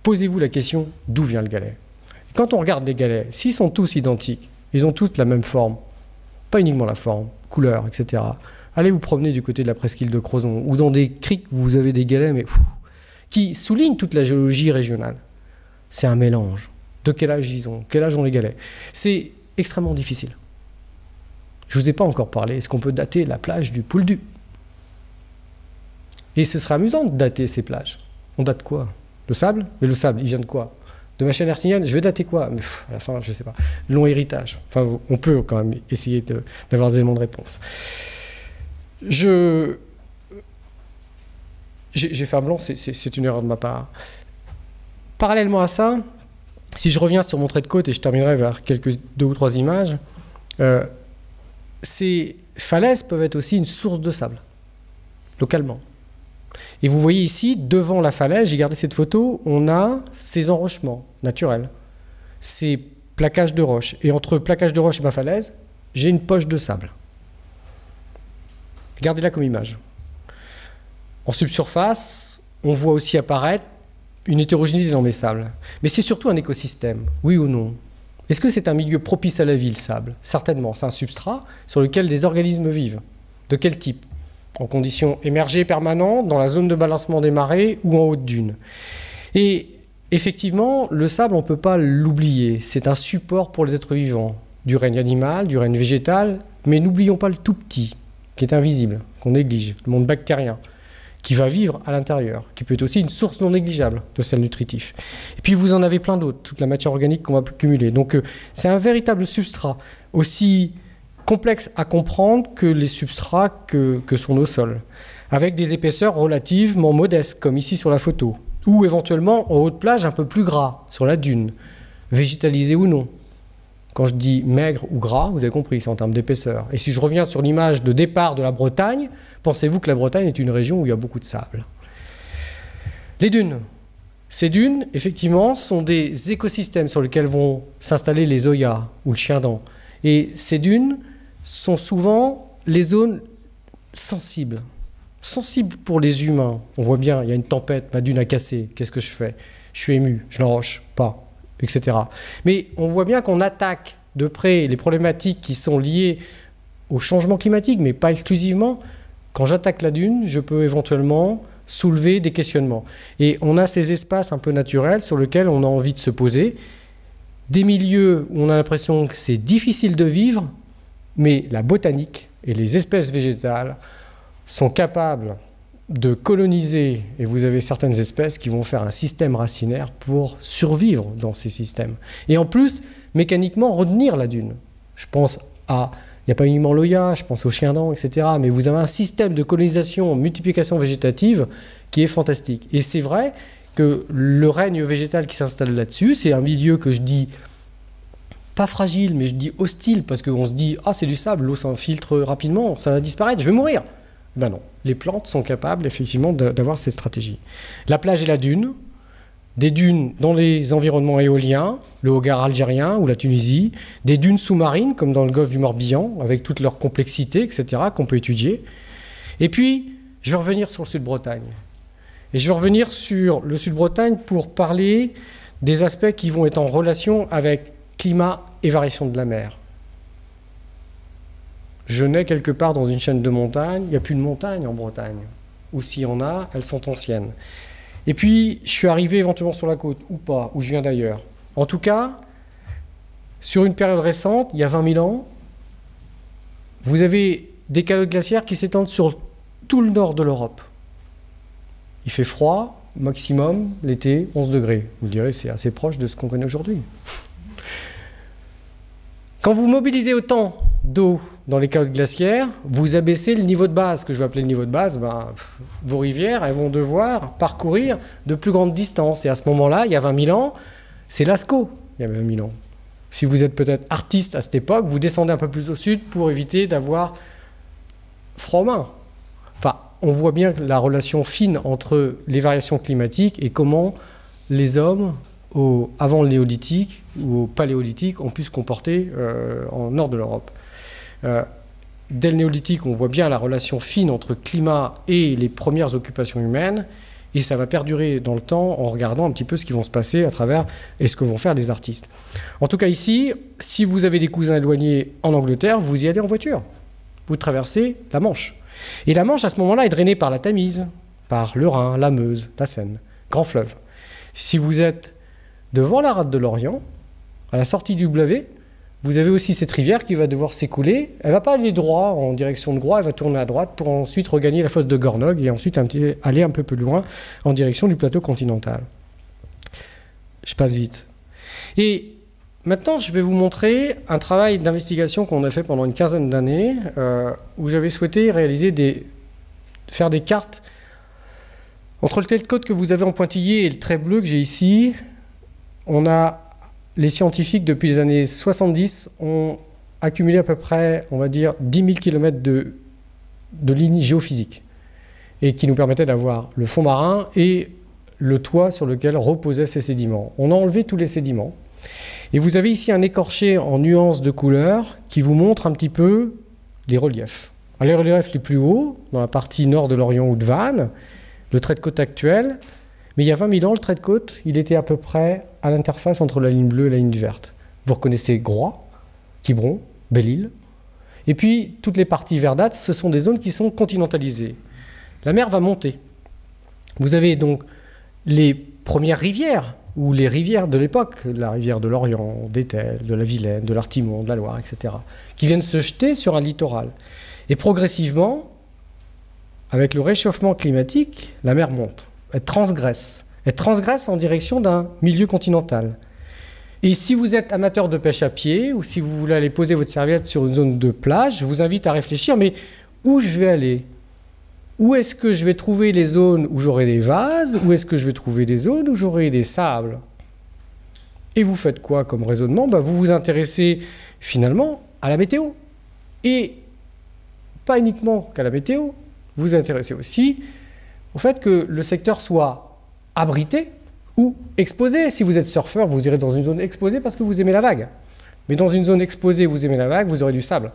posez-vous la question d'où vient le galet. Quand on regarde les galets, s'ils sont tous identiques, ils ont tous la même forme, pas uniquement la forme, couleur, etc. Allez vous promener du côté de la presqu'île de Crozon ou dans des criques où vous avez des galets mais qui soulignent toute la géologie régionale. C'est un mélange. De quel âge ils ont? Quel âge ont les galets? C'est extrêmement difficile. Je ne vous ai pas encore parlé. Est-ce qu'on peut dater la plage du Pouldu? Et ce serait amusant de dater ces plages. On date quoi? Le sable? Mais le sable, il vient de quoi? De ma chaîne hercynienne? Je vais dater quoi? Mais à la fin, je ne sais pas. Long héritage. Enfin, on peut quand même essayer d'avoir des éléments de réponse. J'ai fait un blanc, c'est une erreur de ma part. Parallèlement à ça, si je reviens sur mon trait de côte et je terminerai vers deux ou trois images, ces falaises peuvent être aussi une source de sable, localement. Et vous voyez ici, devant la falaise, j'ai gardé cette photo, on a ces enrochements naturels, ces plaquages de roches. Et entre plaquage de roches et ma falaise, j'ai une poche de sable. Regardez-la comme image. En subsurface, on voit aussi apparaître une hétérogénéité dans mes sables. Mais c'est surtout un écosystème, oui ou non? Est-ce que c'est un milieu propice à la vie, le sable? Certainement, c'est un substrat sur lequel des organismes vivent. De quel type? En conditions émergées permanentes, dans la zone de balancement des marées ou en haute dune. Et effectivement, le sable, on ne peut pas l'oublier. C'est un support pour les êtres vivants, du règne animal, du règne végétal, mais n'oublions pas le tout petit, qui est invisible, qu'on néglige, le monde bactérien, qui va vivre à l'intérieur, qui peut être aussi une source non négligeable de sels nutritifs. Et puis vous en avez plein d'autres, toute la matière organique qu'on va cumuler. Donc c'est un véritable substrat, aussi complexe à comprendre que les substrats que sont nos sols, avec des épaisseurs relativement modestes, comme ici sur la photo, ou éventuellement en haute plage un peu plus gras, sur la dune, végétalisé ou non. Quand je dis maigre ou gras, vous avez compris, c'est en termes d'épaisseur. Et si je reviens sur l'image de départ de la Bretagne, pensez-vous que la Bretagne est une région où il y a beaucoup de sable? Les dunes. Ces dunes, effectivement, sont des écosystèmes sur lesquels vont s'installer les oyas ou le chien-dent. Et ces dunes sont souvent les zones sensibles. Sensibles pour les humains. On voit bien, il y a une tempête, ma dune a cassé. Qu'est-ce que je fais? Je suis ému, je n'enroche pas, etc. Mais on voit bien qu'on attaque de près les problématiques qui sont liées au changement climatique, mais pas exclusivement, quand j'attaque la dune, je peux éventuellement soulever des questionnements. Et on a ces espaces un peu naturels sur lesquels on a envie de se poser, des milieux où on a l'impression que c'est difficile de vivre, mais la botanique et les espèces végétales sont capables de coloniser, et vous avez certaines espèces qui vont faire un système racinaire pour survivre dans ces systèmes. Et en plus, mécaniquement, retenir la dune. Je pense à, il n'y a pas uniquement l'Oya, je pense aux chiens dents, etc. Mais vous avez un système de colonisation, multiplication végétative qui est fantastique. Et c'est vrai que le règne végétal qui s'installe là-dessus, c'est un milieu que je dis pas fragile, mais je dis hostile, parce qu'on se dit, ah c'est du sable, l'eau s'infiltre rapidement, ça va disparaître, je vais mourir. Ben non, les plantes sont capables effectivement d'avoir ces stratégies. La plage et la dune, des dunes dans les environnements éoliens, le Hogar algérien ou la Tunisie, des dunes sous-marines comme dans le golfe du Morbihan, avec toute leur complexité, etc., qu'on peut étudier. Et puis, je vais revenir sur le Sud-Bretagne. Et je vais revenir sur le Sud-Bretagne pour parler des aspects qui vont être en relation avec climat et variation de la mer. Je nais quelque part dans une chaîne de montagnes, il n'y a plus de montagnes en Bretagne. Ou s'il y en a, elles sont anciennes. Et puis, je suis arrivé éventuellement sur la côte, ou pas, ou je viens d'ailleurs. En tout cas, sur une période récente, il y a 20 000 ans, vous avez des calottes glaciaires qui s'étendent sur tout le nord de l'Europe. Il fait froid, maximum, l'été, 11 degrés. Vous me direz, c'est assez proche de ce qu'on connaît aujourd'hui. Quand vous mobilisez autant d'eau dans les calottes glaciaires, vous abaissez le niveau de base. Ce que je vais appeler le niveau de base, vos rivières, elles vont devoir parcourir de plus grandes distances. Et à ce moment-là, il y a 20 000 ans, c'est Lascaux, il y a 20 000 ans. Si vous êtes peut-être artiste à cette époque, vous descendez un peu plus au sud pour éviter d'avoir froid aux mains. Enfin, on voit bien la relation fine entre les variations climatiques et comment les hommes, avant le néolithique ou au paléolithique, ont pu se comporter en nord de l'Europe. Dès le néolithique, on voit bien la relation fine entre climat et les premières occupations humaines, et ça va perdurer dans le temps en regardant un petit peu ce qui va se passer à travers et ce que vont faire les artistes. En tout cas ici, si vous avez des cousins éloignés en Angleterre, vous y allez en voiture. Vous traversez la Manche. Et la Manche, à ce moment-là, est drainée par la Tamise, par le Rhin, la Meuse, la Seine, grand fleuve. Si vous êtes devant la rade de l'Orient, à la sortie du Blavet, vous avez aussi cette rivière qui va devoir s'écouler. Elle ne va pas aller droit en direction de Groix, elle va tourner à droite pour ensuite regagner la fosse de Gornog et ensuite aller un peu plus loin en direction du plateau continental. Je passe vite. Et maintenant, je vais vous montrer un travail d'investigation qu'on a fait pendant une quinzaine d'années où j'avais souhaité faire des cartes entre le trait de côte que vous avez en pointillé et le trait bleu que j'ai ici. Les scientifiques, depuis les années 70, ont accumulé à peu près, on va dire, 10 000 km de lignes géophysiques et qui nous permettaient d'avoir le fond marin et le toit sur lequel reposaient ces sédiments. On a enlevé tous les sédiments et vous avez ici un écorché en nuances de couleurs qui vous montre un petit peu les reliefs. Les reliefs les plus hauts, dans la partie nord de l'Orient ou de Vannes, le trait de côte actuel. Mais il y a 20 000 ans, le trait de côte, il était à peu près à l'interface entre la ligne bleue et la ligne verte. Vous reconnaissez Groix, Quiberon, Belle-Île. Et puis, toutes les parties verdâtres, ce sont des zones qui sont continentalisées. La mer va monter. Vous avez donc les premières rivières, ou les rivières de l'époque, la rivière de l'Orient, d'Etel, de la Vilaine, de l'Artimon, de la Loire, etc., qui viennent se jeter sur un littoral. Et progressivement, avec le réchauffement climatique, la mer monte. Elle transgresse en direction d'un milieu continental. Et si vous êtes amateur de pêche à pied, ou si vous voulez aller poser votre serviette sur une zone de plage, je vous invite à réfléchir, mais où je vais aller? Où est-ce que je vais trouver les zones où j'aurai des vases? Où est-ce que je vais trouver des zones où j'aurai des sables? Et vous faites quoi comme raisonnement? Vous vous intéressez finalement à la météo. Et pas uniquement qu'à la météo, vous vous intéressez aussi au fait que le secteur soit abrité ou exposé. Si vous êtes surfeur, vous irez dans une zone exposée parce que vous aimez la vague. Mais dans une zone exposée, vous aimez la vague, vous aurez du sable.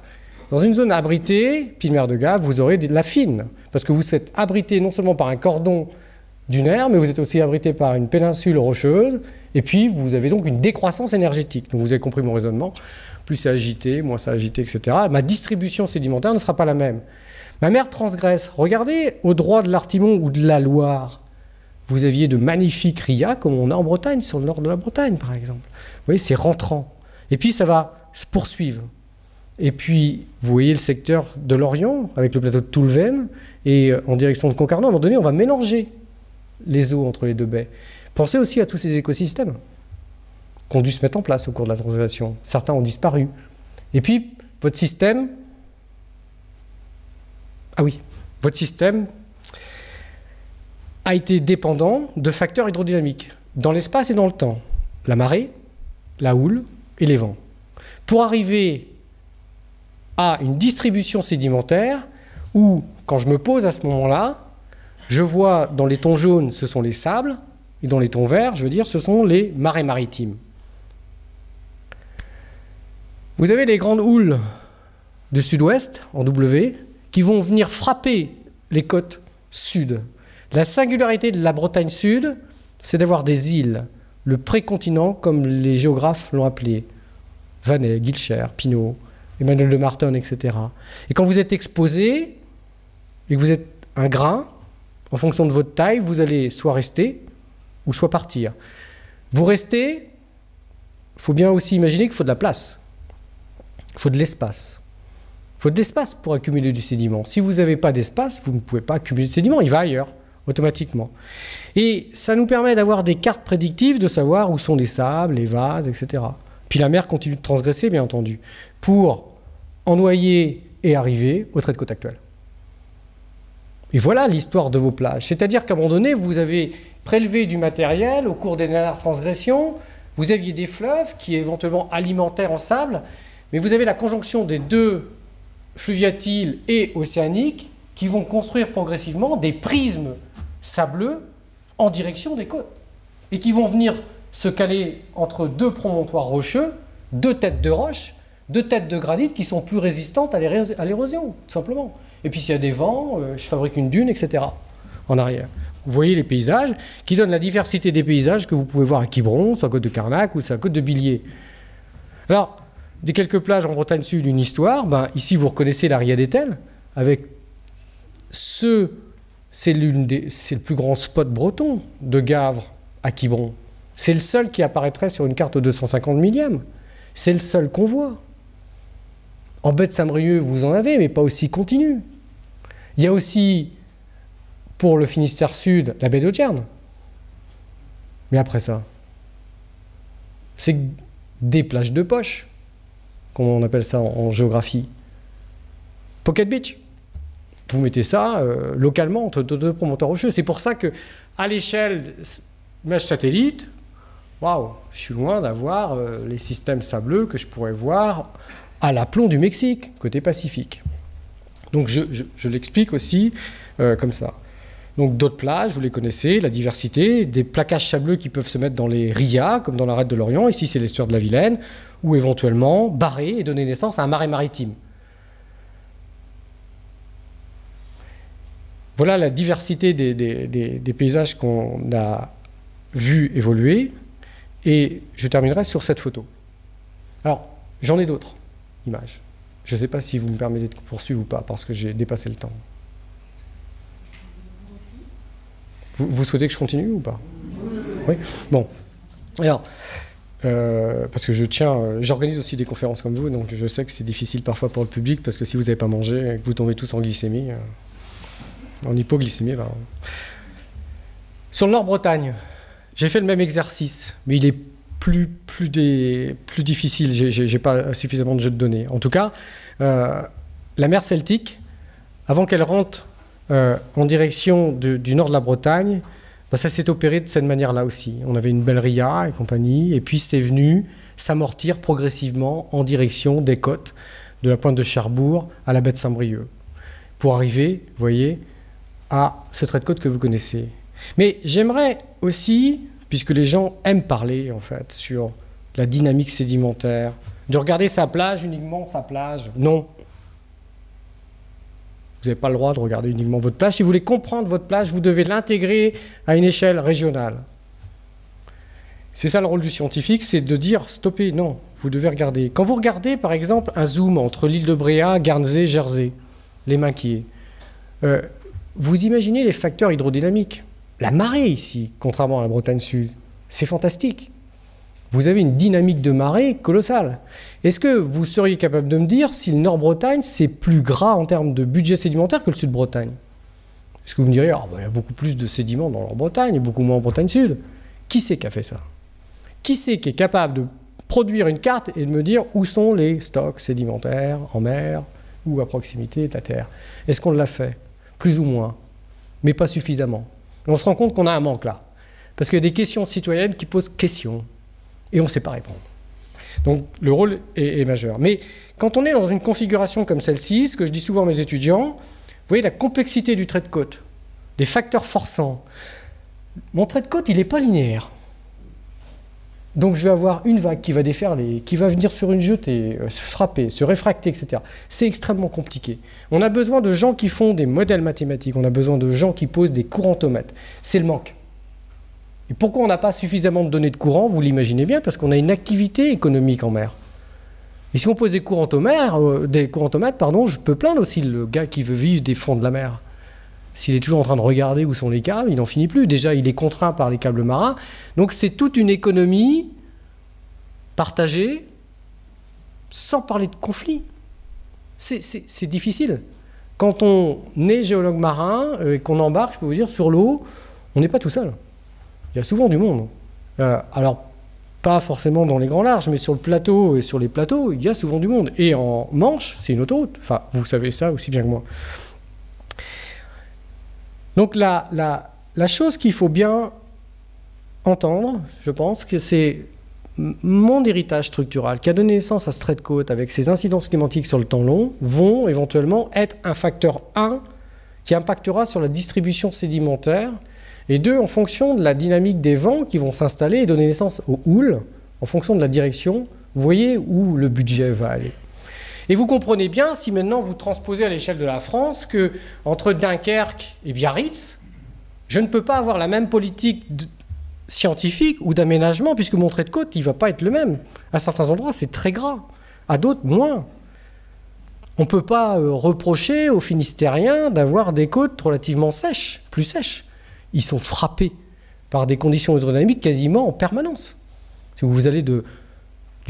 Dans une zone abritée, pile mer de Gave, vous aurez de la fine. Parce que vous êtes abrité non seulement par un cordon dunaire, mais vous êtes aussi abrité par une péninsule rocheuse. Et puis, vous avez donc une décroissance énergétique. Donc, vous avez compris mon raisonnement. plus c'est agité, moins c'est agité, etc. Ma distribution sédimentaire ne sera pas la même. Ma mer transgresse. Regardez au droit de l'Artimon ou de la Loire. Vous aviez de magnifiques rias comme on a en Bretagne, sur le nord de la Bretagne par exemple. Vous voyez, c'est rentrant. Et puis ça va se poursuivre. Et puis, vous voyez le secteur de l'Orient, avec le plateau de Toulven, et en direction de Concarneau, à un moment donné, on va mélanger les eaux entre les deux baies. Pensez aussi à tous ces écosystèmes qui ont dû se mettre en place au cours de la transgression. Certains ont disparu. Et puis, votre système... Ah oui, votre système a été dépendant de facteurs hydrodynamiques, dans l'espace et dans le temps. La marée, la houle et les vents. Pour arriver à une distribution sédimentaire où, quand je me pose à ce moment-là, je vois dans les tons jaunes, ce sont les sables, et dans les tons verts, je veux dire, ce sont les marées maritimes. Vous avez les grandes houles du sud-ouest, en W, qui vont venir frapper les côtes sud. La singularité de la Bretagne sud, c'est d'avoir des îles, le précontinent, comme les géographes l'ont appelé, Vanet, Gilcher, Pinault, Emmanuel de Marton, etc. Et quand vous êtes exposé, et que vous êtes un grain, en fonction de votre taille, vous allez soit rester, ou soit partir. Vous restez, il faut bien aussi imaginer qu'il faut de la place. Il faut de l'espace. Il faut de l'espace pour accumuler du sédiment. Si vous n'avez pas d'espace, vous ne pouvez pas accumuler de sédiment, il va ailleurs, automatiquement. Et ça nous permet d'avoir des cartes prédictives, de savoir où sont les sables, les vases, etc. Puis la mer continue de transgresser, bien entendu, pour ennoyer et arriver au trait de côte actuel. Et voilà l'histoire de vos plages. C'est-à-dire qu'à un moment donné, vous avez prélevé du matériel au cours des dernières transgressions, vous aviez des fleuves qui éventuellement alimentaient en sable, mais vous avez la conjonction des deux fluviatiles et océaniques qui vont construire progressivement des prismes sableux en direction des côtes et qui vont venir se caler entre deux promontoires rocheux, deux têtes de roche, deux têtes de granit qui sont plus résistantes à l'érosion, tout simplement. Et puis s'il y a des vents, je fabrique une dune, etc. en arrière. Vous voyez les paysages qui donnent la diversité des paysages que vous pouvez voir à Quiberon, sur la côte de Carnac ou sur la côte de Billiers. Alors, des quelques plages en Bretagne Sud, une histoire. Ben, ici, vous reconnaissez la Ria d'Etel, avec c'est le plus grand spot breton de Gavre à Quiberon. C'est le seul qui apparaîtrait sur une carte au 250 millième. C'est le seul qu'on voit. En baie de Saint-Brieuc, vous en avez, mais pas aussi continu. Il y a aussi, pour le Finistère Sud, la baie d'Audierne. Mais après ça, c'est des plages de poche, comme on appelle ça en géographie. Pocket Beach. Vous mettez ça localement entre deux promontoires rocheux. C'est pour ça que, à l'échelle image satellite, waouh, je suis loin d'avoir les systèmes sableux que je pourrais voir à l'aplomb du Mexique, côté Pacifique. Donc je l'explique aussi comme ça. Donc d'autres plages, vous les connaissez, la diversité, des plaquages sableux qui peuvent se mettre dans les rias, comme dans l'arête de l'Orient, ici c'est l'estuaire de la Vilaine, ou éventuellement barrer et donner naissance à un marais maritime. Voilà la diversité des paysages qu'on a vus évoluer, et je terminerai sur cette photo. Alors, j'en ai d'autres images. Je ne sais pas si vous me permettez de poursuivre ou pas, parce que j'ai dépassé le temps. Vous souhaitez que je continue ou pas? Oui. Bon. Alors, parce que j'organise aussi des conférences comme vous, donc je sais que c'est difficile parfois pour le public, parce que si vous n'avez pas mangé et que vous tombez tous en glycémie, en hypoglycémie, ben... Sur le Nord-Bretagne, j'ai fait le même exercice, mais il est plus difficile, j'ai pas suffisamment de jeux de données. En tout cas, la mer Celtique, avant qu'elle rentre en direction du nord de la Bretagne, ben ça s'est opéré de cette manière-là aussi. On avait une belle ria et compagnie, et puis c'est venu s'amortir progressivement en direction des côtes, de la pointe de Cherbourg à la baie de Saint-Brieuc, pour arriver, vous voyez, à ce trait de côte que vous connaissez. Mais j'aimerais aussi, puisque les gens aiment parler en fait sur la dynamique sédimentaire, de regarder sa plage, uniquement sa plage. Non. Vous n'avez pas le droit de regarder uniquement votre plage. Si vous voulez comprendre votre plage, vous devez l'intégrer à une échelle régionale. C'est ça le rôle du scientifique, c'est de dire stoppez, non, vous devez regarder. Quand vous regardez par exemple un zoom entre l'île de Bréa, Guernsey, Jersey, les Minquiers, vous imaginez les facteurs hydrodynamiques. La marée ici, contrairement à la Bretagne Sud, c'est fantastique. Vous avez une dynamique de marée colossale. Est-ce que vous seriez capable de me dire si le Nord-Bretagne, c'est plus gras en termes de budget sédimentaire que le Sud-Bretagne? Est-ce que vous me diriez, il y a beaucoup plus de sédiments dans la Bretagne et beaucoup moins en Bretagne Sud? Qui c'est qui a fait ça? Qui c'est qui est capable de produire une carte et de me dire où sont les stocks sédimentaires en mer ou à proximité de la Terre? Est-ce qu'on l'a fait? Plus ou moins, mais pas suffisamment. Et on se rend compte qu'on a un manque là. Parce qu'il y a des questions citoyennes qui posent questions et on ne sait pas répondre. Donc le rôle est majeur. Mais quand on est dans une configuration comme celle-ci, ce que je dis souvent à mes étudiants, vous voyez la complexité du trait de côte, des facteurs forçants. Mon trait de côte, il n'est pas linéaire. Donc je vais avoir une vague qui va déferler, qui va venir sur une jetée, se frapper, se réfracter, etc. C'est extrêmement compliqué. On a besoin de gens qui font des modèles mathématiques, on a besoin de gens qui posent des courantomètres. C'est le manque. Et pourquoi on n'a pas suffisamment de données de courant? Vous l'imaginez bien, parce qu'on a une activité économique en mer. Et si on pose des courantomètres, je peux plaindre aussi le gars qui veut vivre des fonds de la mer. S'il est toujours en train de regarder où sont les câbles, il n'en finit plus. Déjà, il est contraint par les câbles marins. Donc c'est toute une économie partagée, sans parler de conflit. C'est difficile. Quand on est géologue marin et qu'on embarque, je peux vous dire, sur l'eau, on n'est pas tout seul. Il y a souvent du monde. Alors, pas forcément dans les grands larges, mais sur le plateau et sur les plateaux, il y a souvent du monde. Et en Manche, c'est une autoroute. Enfin, vous savez ça aussi bien que moi. Donc la chose qu'il faut bien entendre, je pense, que c'est mon héritage structural qui a donné naissance à ce trait de côte avec ses incidences climatiques sur le temps long vont éventuellement être un facteur 1 qui impactera sur la distribution sédimentaire et 2 en fonction de la dynamique des vents qui vont s'installer et donner naissance aux houles en fonction de la direction. Vous voyez où le budget va aller. Et vous comprenez bien, si maintenant vous transposez à l'échelle de la France, que entre Dunkerque et Biarritz, je ne peux pas avoir la même politique scientifique ou d'aménagement, puisque mon trait de côte, il ne va pas être le même. À certains endroits, c'est très gras. À d'autres, moins. On ne peut pas reprocher aux Finistériens d'avoir des côtes relativement sèches, plus sèches. Ils sont frappés par des conditions hydrodynamiques quasiment en permanence. Si vous allez du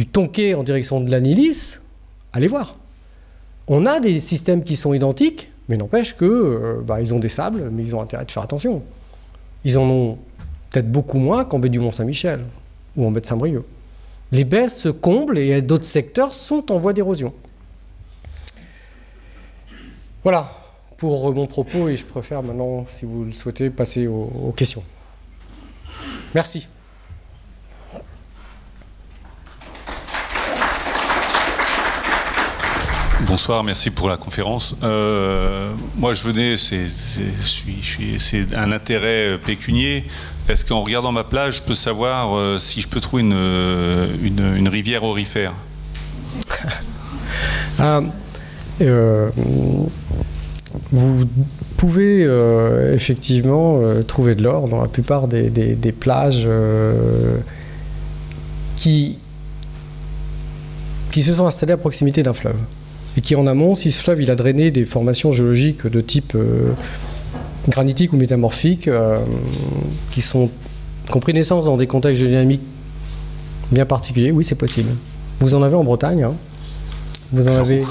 Tonquet en direction de l'Anilis, allez voir. On a des systèmes qui sont identiques, mais n'empêche que ils ont des sables, mais ils ont intérêt de faire attention. Ils en ont peut-être beaucoup moins qu'en baie du Mont-Saint-Michel ou en baie de Saint-Brieuc. Les baies se comblent et d'autres secteurs sont en voie d'érosion. Voilà pour mon propos et je préfère maintenant, si vous le souhaitez, passer aux questions. Merci. Bonsoir, merci pour la conférence. Moi, je venais, c'est un intérêt pécunier. Est-ce qu'en regardant ma plage, je peux savoir si je peux trouver une rivière aurifère? Vous pouvez effectivement trouver de l'or dans la plupart des plages qui se sont installées à proximité d'un fleuve. Et qui en amont, si ce fleuve il a drainé des formations géologiques de type granitique ou métamorphique qui ont pris naissance dans des contextes géodynamiques bien particuliers, oui c'est possible. Vous en avez en Bretagne, hein. Vous en avez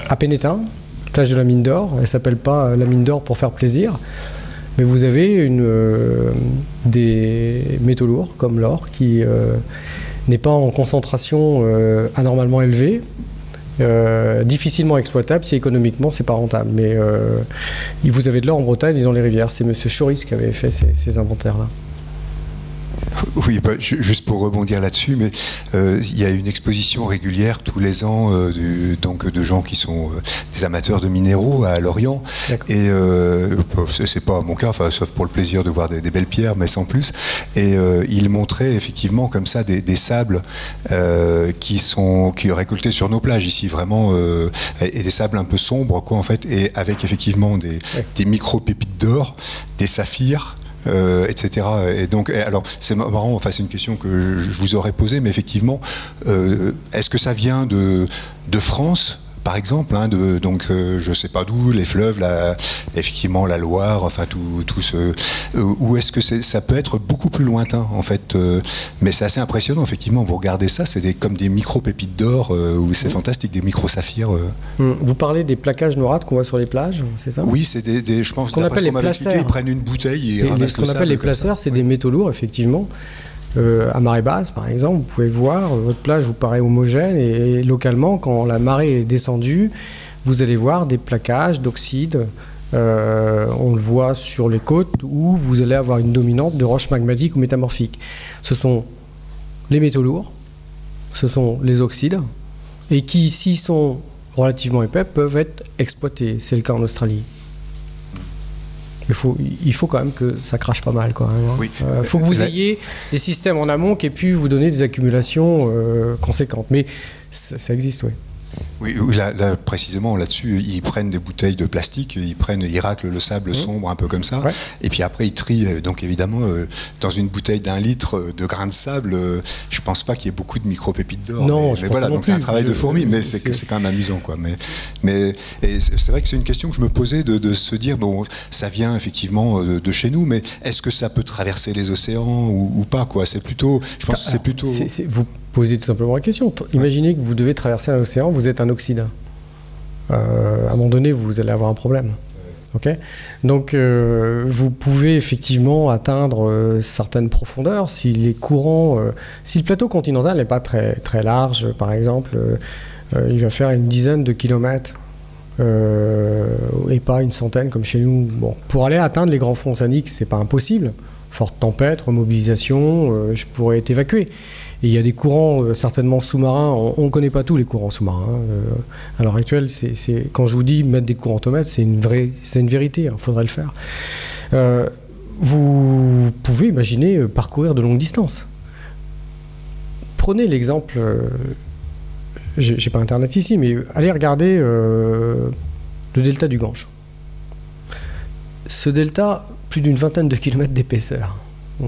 à Pénétin, plage de la mine d'or, elle ne s'appelle pas la mine d'or pour faire plaisir, mais vous avez des métaux lourds comme l'or qui n'est pas en concentration anormalement élevée, difficilement exploitable si économiquement c'est pas rentable. Mais vous avez de l'or en Bretagne et dans les rivières. C'est M. Choris qui avait fait ces inventaires-là. Oui, juste pour rebondir là-dessus, mais il y a une exposition régulière tous les ans de gens qui sont des amateurs de minéraux à Lorient. Et c'est pas mon cas, sauf pour le plaisir de voir des belles pierres, mais sans plus. Et ils montraient effectivement comme ça des sables qui récoltés sur nos plages ici, vraiment, et des sables un peu sombres, quoi, en fait, et avec effectivement des micro-pépites d'or, des saphirs. etc. Et donc, alors, c'est marrant, enfin, c'est une question que je vous aurais posée, mais effectivement, est-ce que ça vient de France, par exemple, hein, donc je sais pas d'où, les fleuves, effectivement la Loire, enfin tout ce, ou est-ce que ça peut être beaucoup plus lointain en fait, mais c'est assez impressionnant effectivement. Vous regardez ça, c'est comme des micro pépites d'or, ou c'est fantastique, des micro saphirs. Vous parlez des plaquages noirâtres qu'on voit sur les plages, c'est ça? Oui, c'est je pense ce qu'on appelle les placers. Ils prennent une bouteille et ramassent ce qu'on appelle les placers, c'est des métaux lourds effectivement. À marée basse, par exemple, vous pouvez voir, votre plage vous paraît homogène et localement, quand la marée est descendue, vous allez voir des plaquages d'oxyde. On le voit sur les côtes où vous allez avoir une dominante de roches magmatiques ou métamorphiques. Ce sont les métaux lourds, ce sont les oxydes, et qui, s'ils sont relativement épais, peuvent être exploités. C'est le cas en Australie. Il faut quand même que ça crache pas mal, quand même. Hein. Oui. Faut que vous ayez des systèmes en amont qui aient pu vous donner des accumulations conséquentes. Mais ça existe, oui. Oui, là, précisément là-dessus, ils prennent des bouteilles de plastique, ils raclent le sable sombre un peu comme ça, et puis après ils trient. Donc évidemment, dans une bouteille d'1 litre de grains de sable, je pense pas qu'il y ait beaucoup de micro-pépites d'or. Non, mais voilà, donc c'est un travail de fourmi, mais c'est quand même amusant, quoi. Mais c'est vrai que c'est une question que je me posais de se dire, bon, ça vient effectivement de chez nous, mais est-ce que ça peut traverser les océans ou pas, quoi? C'est plutôt, je pense que c'est plutôt. Vous posez tout simplement la question. Imaginez que vous devez traverser un océan, vous êtes un oxyde. À un moment donné, vous allez avoir un problème. Okay, donc, vous pouvez effectivement atteindre certaines profondeurs si les courants, si le plateau continental n'est pas très, très large, par exemple, il va faire une dizaine de kilomètres et pas une centaine comme chez nous. Bon, pour aller atteindre les grands fonds océaniques, c'est pas impossible. Forte tempête, remobilisation, je pourrais être évacué. Et il y a des courants certainement sous-marins, on ne connaît pas tous les courants sous-marins. À l'heure actuelle, quand je vous dis mettre des courantomètres, c'est une vérité, il faudrait le faire. Vous pouvez imaginer parcourir de longues distances. Prenez l'exemple, j'ai pas internet ici, mais allez regarder le delta du Gange. Ce delta, plus d'une vingtaine de kilomètres d'épaisseur.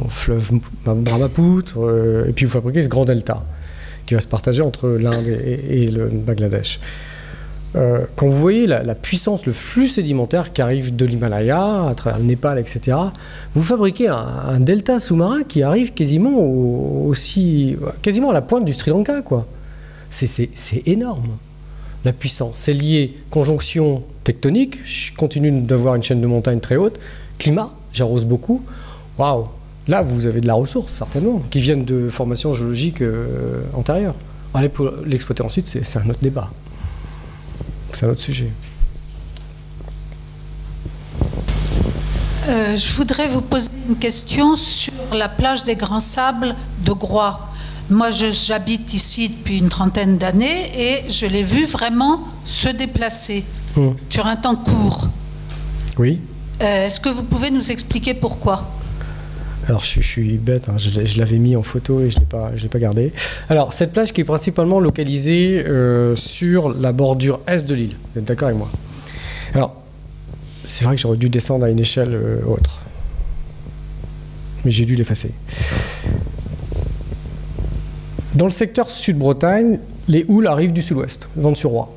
Fleuve Brahmapoutre, et puis vous fabriquez ce grand delta qui va se partager entre l'Inde et le Bangladesh. Quand vous voyez la puissance, le flux sédimentaire qui arrive de l'Himalaya, à travers le Népal, etc., vous fabriquez un delta sous-marin qui arrive quasiment à la pointe du Sri Lanka, quoi. C'est énorme, la puissance. C'est lié conjonction tectonique, je continue d'avoir une chaîne de montagnes très haute, climat, j'arrose beaucoup, waouh. Là, vous avez de la ressource, certainement, qui viennent de formations géologiques antérieures. Allez, pour l'exploiter ensuite, c'est un autre débat. C'est un autre sujet. Je voudrais vous poser une question sur la plage des Grands Sables de Groix. Moi, j'habite ici depuis une trentaine d'années et je l'ai vu vraiment se déplacer sur un temps court. Oui. Est-ce que vous pouvez nous expliquer pourquoi ? Alors, je suis bête, hein, je l'avais mis en photo et je ne l'ai pas gardé. Alors, cette plage qui est principalement localisée sur la bordure est de l'île. Vous êtes d'accord avec moi? Alors, c'est vrai que j'aurais dû descendre à une échelle autre. Mais j'ai dû l'effacer. Dans le secteur Sud-Bretagne, les houles arrivent du sud-ouest, Ventes-sur-Roy.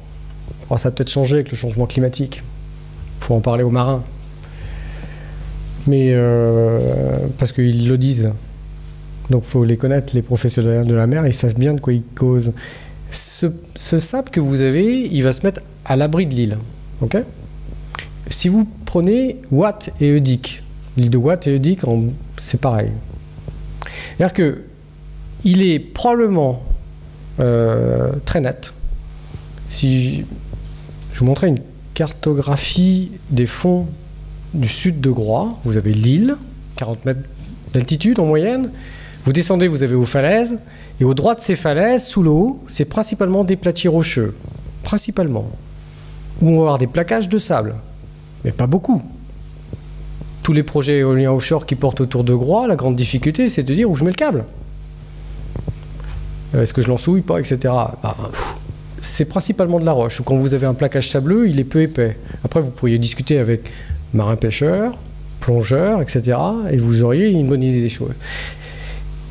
Alors, ça a peut-être changé avec le changement climatique. Il faut en parler aux marins. Mais parce qu'ils le disent. Donc il faut les connaître, les professionnels de la mer, ils savent bien de quoi ils causent. Ce sable que vous avez, il va se mettre à l'abri de l'île. Okay, si vous prenez Watt et Eudic, l'île de Watt et Eudic, c'est pareil. C'est-à-dire qu'il est probablement très net. Si je vous montrais une cartographie des fonds du sud de Groix, vous avez l'île, 40 mètres d'altitude en moyenne, vous descendez, vous avez vos falaises, et au droit de ces falaises, sous l'eau, c'est principalement des plateaux rocheux, principalement, où on va avoir des plaquages de sable, mais pas beaucoup. Tous les projets éoliens offshore qui portent autour de Groix, la grande difficulté, c'est de dire où je mets le câble. Est-ce que je l'ensouille pas, etc. C'est principalement de la roche. Quand vous avez un plaquage sableux, il est peu épais. Après, vous pourriez discuter avec marins pêcheurs, plongeur, etc. Et vous auriez une bonne idée des choses.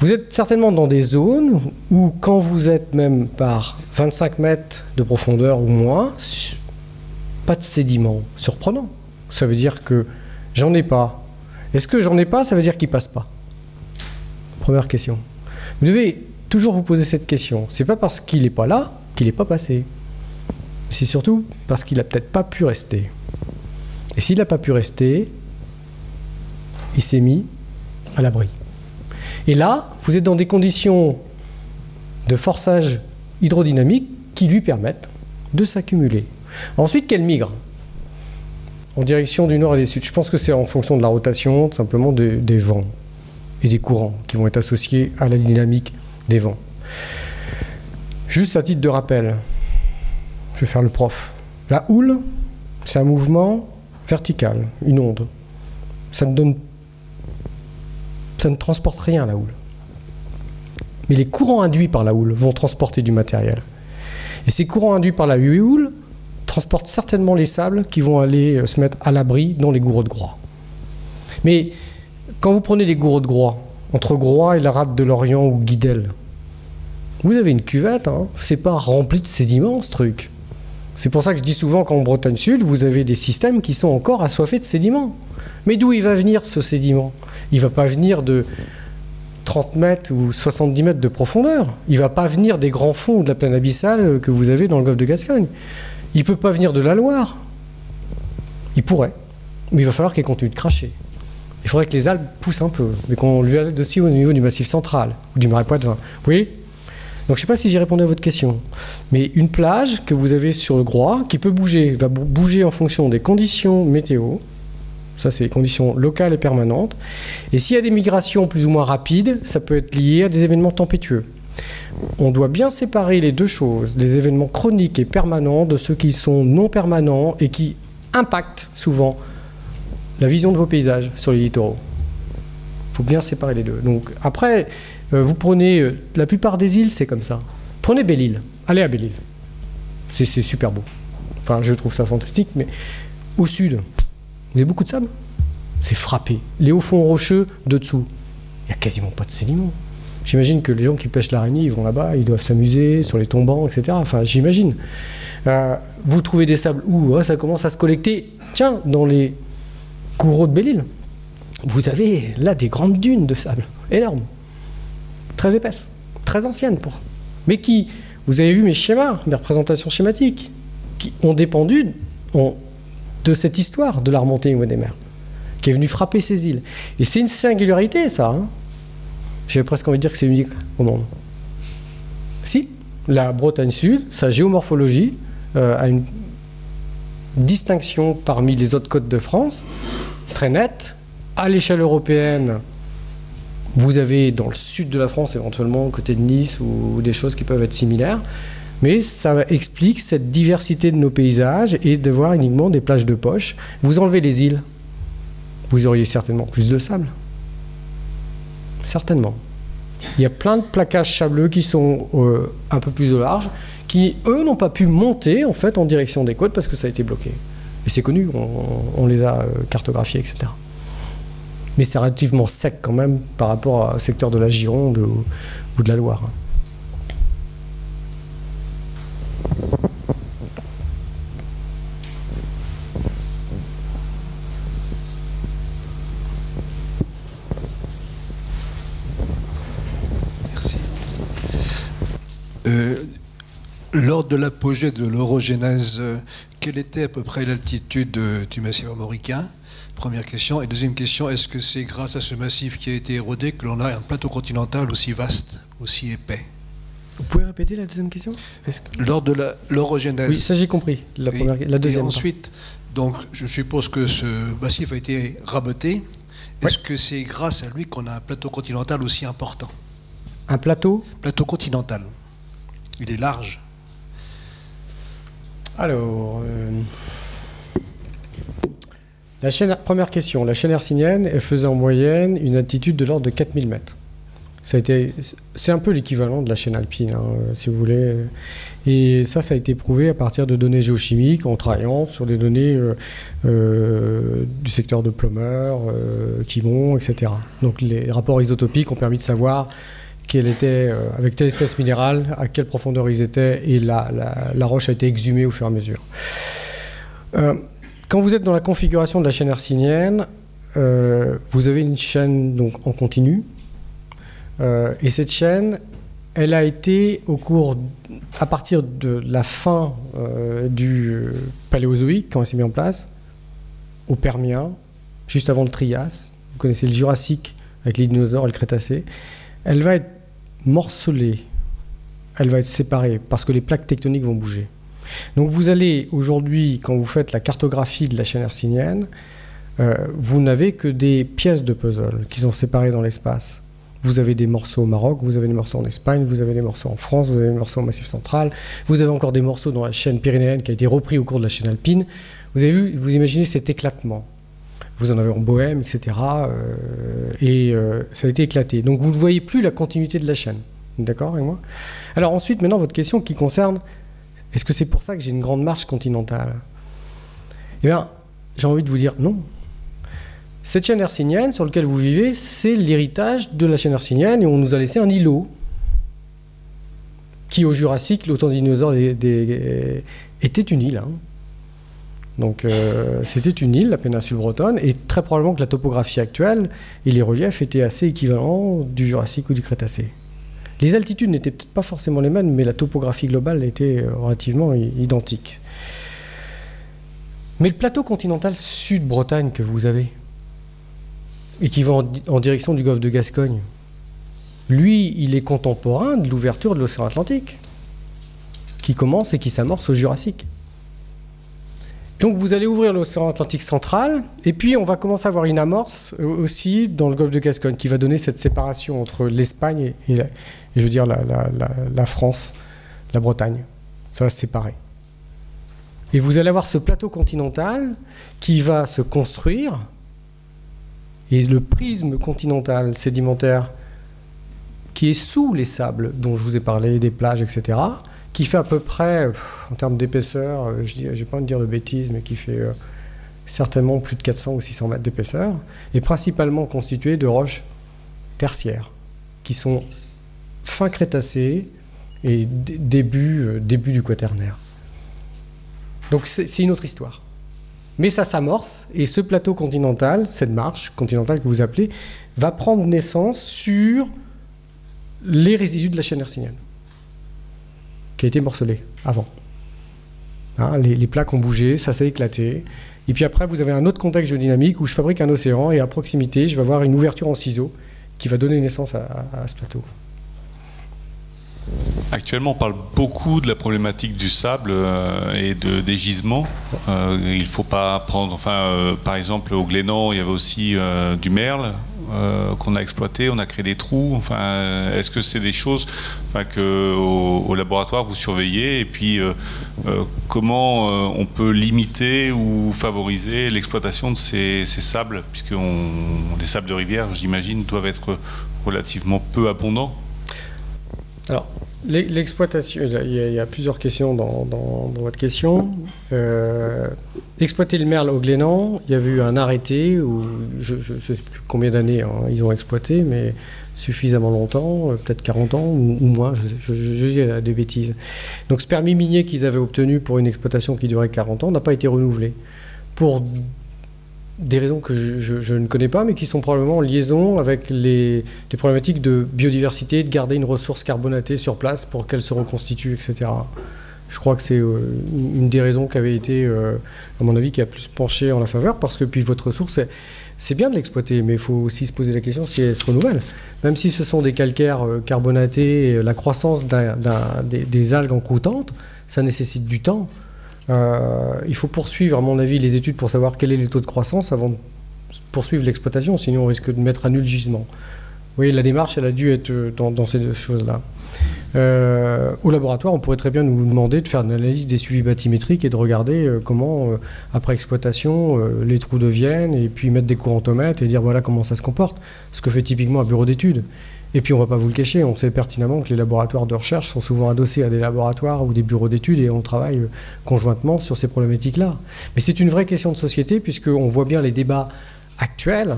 Vous êtes certainement dans des zones où, quand vous êtes même par 25 mètres de profondeur ou moins, pas de sédiments. Surprenant. Ça veut dire que j'en ai pas. Est-ce que j'en ai pas, ça veut dire qu'il passe pas? Première question. Vous devez toujours vous poser cette question. C'est pas parce qu'il n'est pas là qu'il n'est pas passé. C'est surtout parce qu'il n'a peut-être pas pu rester. Et s'il n'a pas pu rester, il s'est mis à l'abri. Et là, vous êtes dans des conditions de forçage hydrodynamique qui lui permettent de s'accumuler. Ensuite, qu'elle migre en direction du nord et du sud. Je pense que c'est en fonction de la rotation, tout simplement des vents et des courants qui vont être associés à la dynamique des vents. Juste à titre de rappel, je vais faire le prof. La houle, c'est un mouvement vertical, une onde. Ça ne transporte rien, la houle. Mais les courants induits par la houle vont transporter du matériel. Et ces courants induits par la houle transportent certainement les sables qui vont aller se mettre à l'abri dans les gouraux de Groix. Mais quand vous prenez les gouraux de Groix, entre Groix et la rade de Lorient ou Guidel, vous avez une cuvette, hein, c'est pas rempli de sédiments ce truc. C'est pour ça que je dis souvent qu'en Bretagne Sud, vous avez des systèmes qui sont encore assoiffés de sédiments. Mais d'où il va venir ce sédiment? Il ne va pas venir de 30 mètres ou 70 mètres de profondeur. Il ne va pas venir des grands fonds ou de la plaine abyssale que vous avez dans le golfe de Gascogne. Il ne peut pas venir de la Loire. Il pourrait, mais il va falloir qu'il continue de cracher. Il faudrait que les Alpes poussent un peu, mais qu'on lui aide aussi au niveau du Massif central ou du Marais Poitevin. Vous voyez? Donc je ne sais pas si j'ai répondu à votre question, mais une plage que vous avez sur le Groix, qui peut bouger, va bouger en fonction des conditions météo. Ça, c'est les conditions locales et permanentes. Et s'il y a des migrations plus ou moins rapides, ça peut être lié à des événements tempétueux. On doit bien séparer les deux choses, les événements chroniques et permanents de ceux qui sont non permanents et qui impactent souvent la vision de vos paysages sur les littoraux. Il faut bien séparer les deux. Donc après, vous prenez... la plupart des îles, c'est comme ça. Prenez Belle-Île. Allez à Belle-Île. C'est super beau. Enfin, je trouve ça fantastique, mais au sud... Vous avez beaucoup de sable? C'est frappé. Les hauts fonds rocheux de dessous, il n'y a quasiment pas de sédiments. J'imagine que les gens qui pêchent l'araignée, ils vont là-bas, ils doivent s'amuser sur les tombants, etc. Enfin, j'imagine. Vous trouvez des sables où ça commence à se collecter. Tiens, dans les coraux de Belle-Île, vous avez là des grandes dunes de sable, énormes, très épaisses, très anciennes, mais qui, vous avez vu mes schémas, mes représentations schématiques, qui ont dépendu de cette histoire de la remontée du niveau des mers, qui est venue frapper ces îles. Et c'est une singularité, ça. Hein. J'ai presque envie de dire que c'est unique au monde. Si, la Bretagne Sud, sa géomorphologie a une distinction parmi les autres côtes de France, très nette. À l'échelle européenne, vous avez dans le sud de la France, éventuellement, côté de Nice, ou des choses qui peuvent être similaires. Mais ça explique cette diversité de nos paysages et de voir uniquement des plages de poche. Vous enlevez les îles, vous auriez certainement plus de sable. Certainement. Il y a plein de plaquages sableux qui sont un peu plus au large, qui, eux, n'ont pas pu monter en fait en direction des côtes parce que ça a été bloqué. Et c'est connu, on les a cartographiés, etc. Mais c'est relativement sec quand même par rapport au secteur de la Gironde ou de la Loire. Lors de l'apogée de l'orogénèse, quelle était à peu près l'altitude du massif armoricain? Première question. Et deuxième question, est-ce que c'est grâce à ce massif qui a été érodé que l'on a un plateau continental aussi vaste, aussi épais? Vous pouvez répéter la deuxième question? Lors de l'orogénèse. Oui, ça j'ai compris. La deuxième. Et ensuite, donc, je suppose que ce massif a été raboté. Est-ce que c'est grâce à lui qu'on a un plateau continental aussi important? Un plateau? Plateau continental. Il est large. Alors, première question. La chaîne hercynienne, elle faisait en moyenne une altitude de l'ordre de 4000 mètres. C'est un peu l'équivalent de la chaîne alpine, hein, si vous voulez. Et ça a été prouvé à partir de données géochimiques en travaillant sur des données du secteur de Plummer, Quiberon, etc. Donc les rapports isotopiques ont permis de savoir quelle était, avec telle espèce minérale, à quelle profondeur ils étaient, et la roche a été exhumée au fur et à mesure. Quand vous êtes dans la configuration de la chaîne hercynienne, vous avez une chaîne donc, en continu, et cette chaîne, elle a été à partir de la fin du Paléozoïque, quand elle s'est mise en place, au Permien, juste avant le Trias, vous connaissez le Jurassique avec les dinosaures et le Crétacé, elle va être morcelée, elle va être séparée, parce que les plaques tectoniques vont bouger. Donc vous allez aujourd'hui, quand vous faites la cartographie de la chaîne hercynienne, vous n'avez que des pièces de puzzle qui sont séparées dans l'espace. Vous avez des morceaux au Maroc, vous avez des morceaux en Espagne, vous avez des morceaux en France, vous avez des morceaux au Massif central, vous avez encore des morceaux dans la chaîne pyrénéenne qui a été repris au cours de la chaîne alpine. Vous avez vu, vous imaginez cet éclatement. Vous en avez en Bohème, etc. Ça a été éclaté. Donc vous ne voyez plus la continuité de la chaîne. D'accord avec moi? Alors ensuite, maintenant, votre question qui concerne, est-ce que c'est pour ça que j'ai une grande marche continentale? Eh bien, j'ai envie de vous dire non. Cette chaîne hercynienne sur laquelle vous vivez, c'est l'héritage de la chaîne hercynienne et on nous a laissé un îlot qui, au Jurassique, le temps des dinosaures était une île. Hein. Donc, c'était une île, la péninsule bretonne, et très probablement que la topographie actuelle et les reliefs étaient assez équivalents du Jurassique ou du Crétacé. Les altitudes n'étaient peut-être pas forcément les mêmes, mais la topographie globale était relativement identique. Mais le plateau continental sud-Bretagne que vous avez, et qui va en direction du golfe de Gascogne, lui, il est contemporain de l'ouverture de l'océan Atlantique, qui commence et qui s'amorce au Jurassique. Donc vous allez ouvrir l'océan Atlantique central, et puis on va commencer à avoir une amorce aussi dans le golfe de Gascogne, qui va donner cette séparation entre l'Espagne et je veux dire la France, la Bretagne. Ça va se séparer. Et vous allez avoir ce plateau continental qui va se construire, et le prisme continental sédimentaire qui est sous les sables dont je vous ai parlé, des plages, etc., qui fait à peu près, en termes d'épaisseur, je n'ai pas envie de dire de bêtises, mais qui fait certainement plus de 400 ou 600 mètres d'épaisseur, est principalement constitué de roches tertiaires, qui sont fin Crétacé et début du Quaternaire. Donc c'est une autre histoire. Mais ça s'amorce, et ce plateau continental, cette marche continentale que vous appelez, va prendre naissance sur les résidus de la chaîne hercynienne, qui a été morcelée avant. Hein, les plaques ont bougé, ça s'est éclaté. Et puis après, vous avez un autre contexte géodynamique où je fabrique un océan, et à proximité, je vais avoir une ouverture en ciseaux qui va donner naissance à ce plateau. Actuellement, on parle beaucoup de la problématique du sable et des gisements. Il ne faut pas prendre... par exemple, au Glénan, il y avait aussi du merle qu'on a exploité, on a créé des trous. Est-ce que c'est des choses qu'au laboratoire, vous surveillez? Et puis, comment on peut limiter ou favoriser l'exploitation de ces sables? Puisque les sables de rivière, j'imagine, doivent être relativement peu abondants. Alors, l'exploitation, il y a plusieurs questions dans votre question. Exploiter le merle au Glénan, il y avait eu un arrêté où je ne sais plus combien d'années ils ont exploité, mais suffisamment longtemps, peut-être 40 ans ou moins, je dis des bêtises. Donc ce permis minier qu'ils avaient obtenu pour une exploitation qui durait 40 ans n'a pas été renouvelé. Pour des raisons que je ne connais pas, mais qui sont probablement en liaison avec les problématiques de biodiversité, de garder une ressource carbonatée sur place pour qu'elle se reconstitue, etc. Je crois que c'est une des raisons qui avait été, à mon avis, qui a plus penché en la faveur, parce que puis votre ressource, c'est bien de l'exploiter, mais il faut aussi se poser la question si elle se renouvelle. Même si ce sont des calcaires carbonatés, la croissance des algues en croûtantes, ça nécessite du temps. Il faut poursuivre, à mon avis, les études pour savoir quel est le taux de croissance avant de poursuivre l'exploitation, sinon on risque de mettre à nul gisement. Oui, la démarche, elle a dû être dans ces deux choses-là. Au laboratoire, on pourrait très bien nous demander de faire une analyse des suivis bathymétriques et de regarder comment, après exploitation, les trous deviennent, et puis mettre des courantomètres et dire voilà comment ça se comporte, ce que fait typiquement un bureau d'études. Et puis on ne va pas vous le cacher, on sait pertinemment que les laboratoires de recherche sont souvent adossés à des laboratoires ou des bureaux d'études et on travaille conjointement sur ces problématiques-là. Mais c'est une vraie question de société puisqu'on voit bien les débats actuels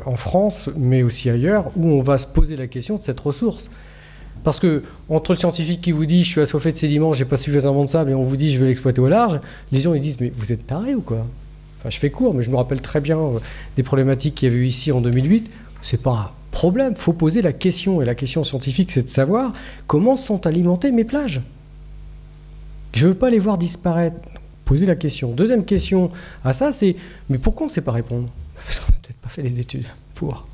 en France, mais aussi ailleurs, où on va se poser la question de cette ressource. Parce que entre le scientifique qui vous dit « je suis assoiffé de sédiments, j'ai pas suffisamment de sable » et on vous dit « je vais l'exploiter au large », les gens ils disent « mais vous êtes tarés ou quoi ?» Enfin, je fais court, mais je me rappelle très bien des problématiques qu'il y avait eu ici en 2008. C'est pas un problème, il faut poser la question. Et la question scientifique, c'est de savoir comment sont alimentées mes plages. Je ne veux pas les voir disparaître. Poser la question. Deuxième question à ça, c'est « mais pourquoi on ne sait pas répondre ?» Parce qu'on n'a peut-être pas fait les études pour.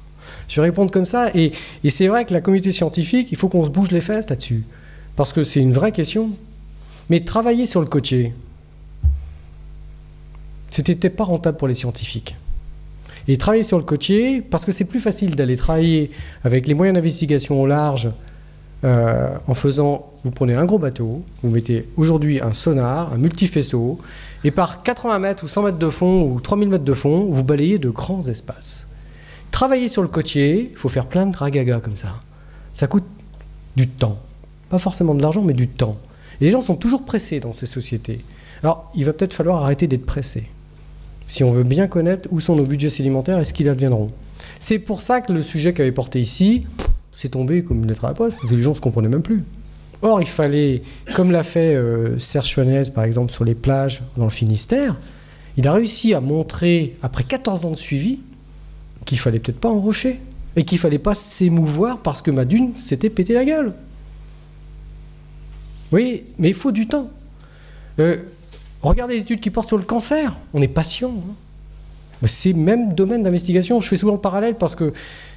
Je vais répondre comme ça. Et c'est vrai que la communauté scientifique, il faut qu'on se bouge les fesses là-dessus. Parce que c'est une vraie question. Mais travailler sur le côtier, c'était pas rentable pour les scientifiques. Et travailler sur le côtier, parce que c'est plus facile d'aller travailler avec les moyens d'investigation au large en faisant, vous prenez un gros bateau, vous mettez aujourd'hui un sonar, un multifaisceau, et par 80 mètres ou 100 mètres de fond ou 3000 mètres de fond, vous balayez de grands espaces. Travailler sur le côtier, il faut faire plein de ragaga comme ça. Ça coûte du temps. Pas forcément de l'argent, mais du temps. Et les gens sont toujours pressés dans ces sociétés. Alors, il va peut-être falloir arrêter d'être pressés. Si on veut bien connaître où sont nos budgets sédimentaires et ce qu'ils adviendront. C'est pour ça que le sujet qu'avait porté ici, c'est tombé comme une lettre à la poste, parce que les gens ne se comprenaient même plus. Or, il fallait, comme l'a fait Serge Chouanez, par exemple, sur les plages dans le Finistère, il a réussi à montrer, après 14 ans de suivi, qu'il ne fallait peut-être pas enrocher, et qu'il ne fallait pas s'émouvoir parce que ma dune s'était pété la gueule. Oui, mais il faut du temps. Regardez les études qui portent sur le cancer. On est patient. Hein. C'est même domaine d'investigation. Je fais souvent le parallèle parce que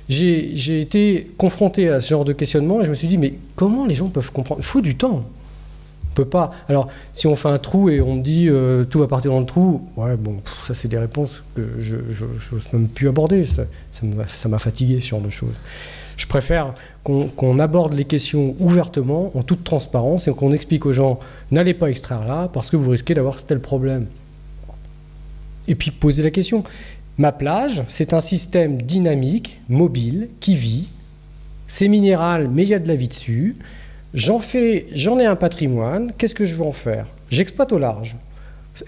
j'ai été confronté à ce genre de questionnement et je me suis dit, mais comment les gens peuvent comprendre? Il faut du temps. On peut pas. Alors, si on fait un trou et on me dit tout va partir dans le trou, ouais, bon, ça c'est des réponses que je n'ose même plus aborder. Ça m'a fatigué, ce genre de choses. Je préfère qu'on aborde les questions ouvertement, en toute transparence, et qu'on explique aux gens, n'allez pas extraire là, parce que vous risquez d'avoir tel problème. Et puis poser la question. Ma plage, c'est un système dynamique, mobile, qui vit. C'est minéral, mais il y a de la vie dessus. J'en ai un patrimoine, qu'est-ce que je veux en faire? J'exploite au large.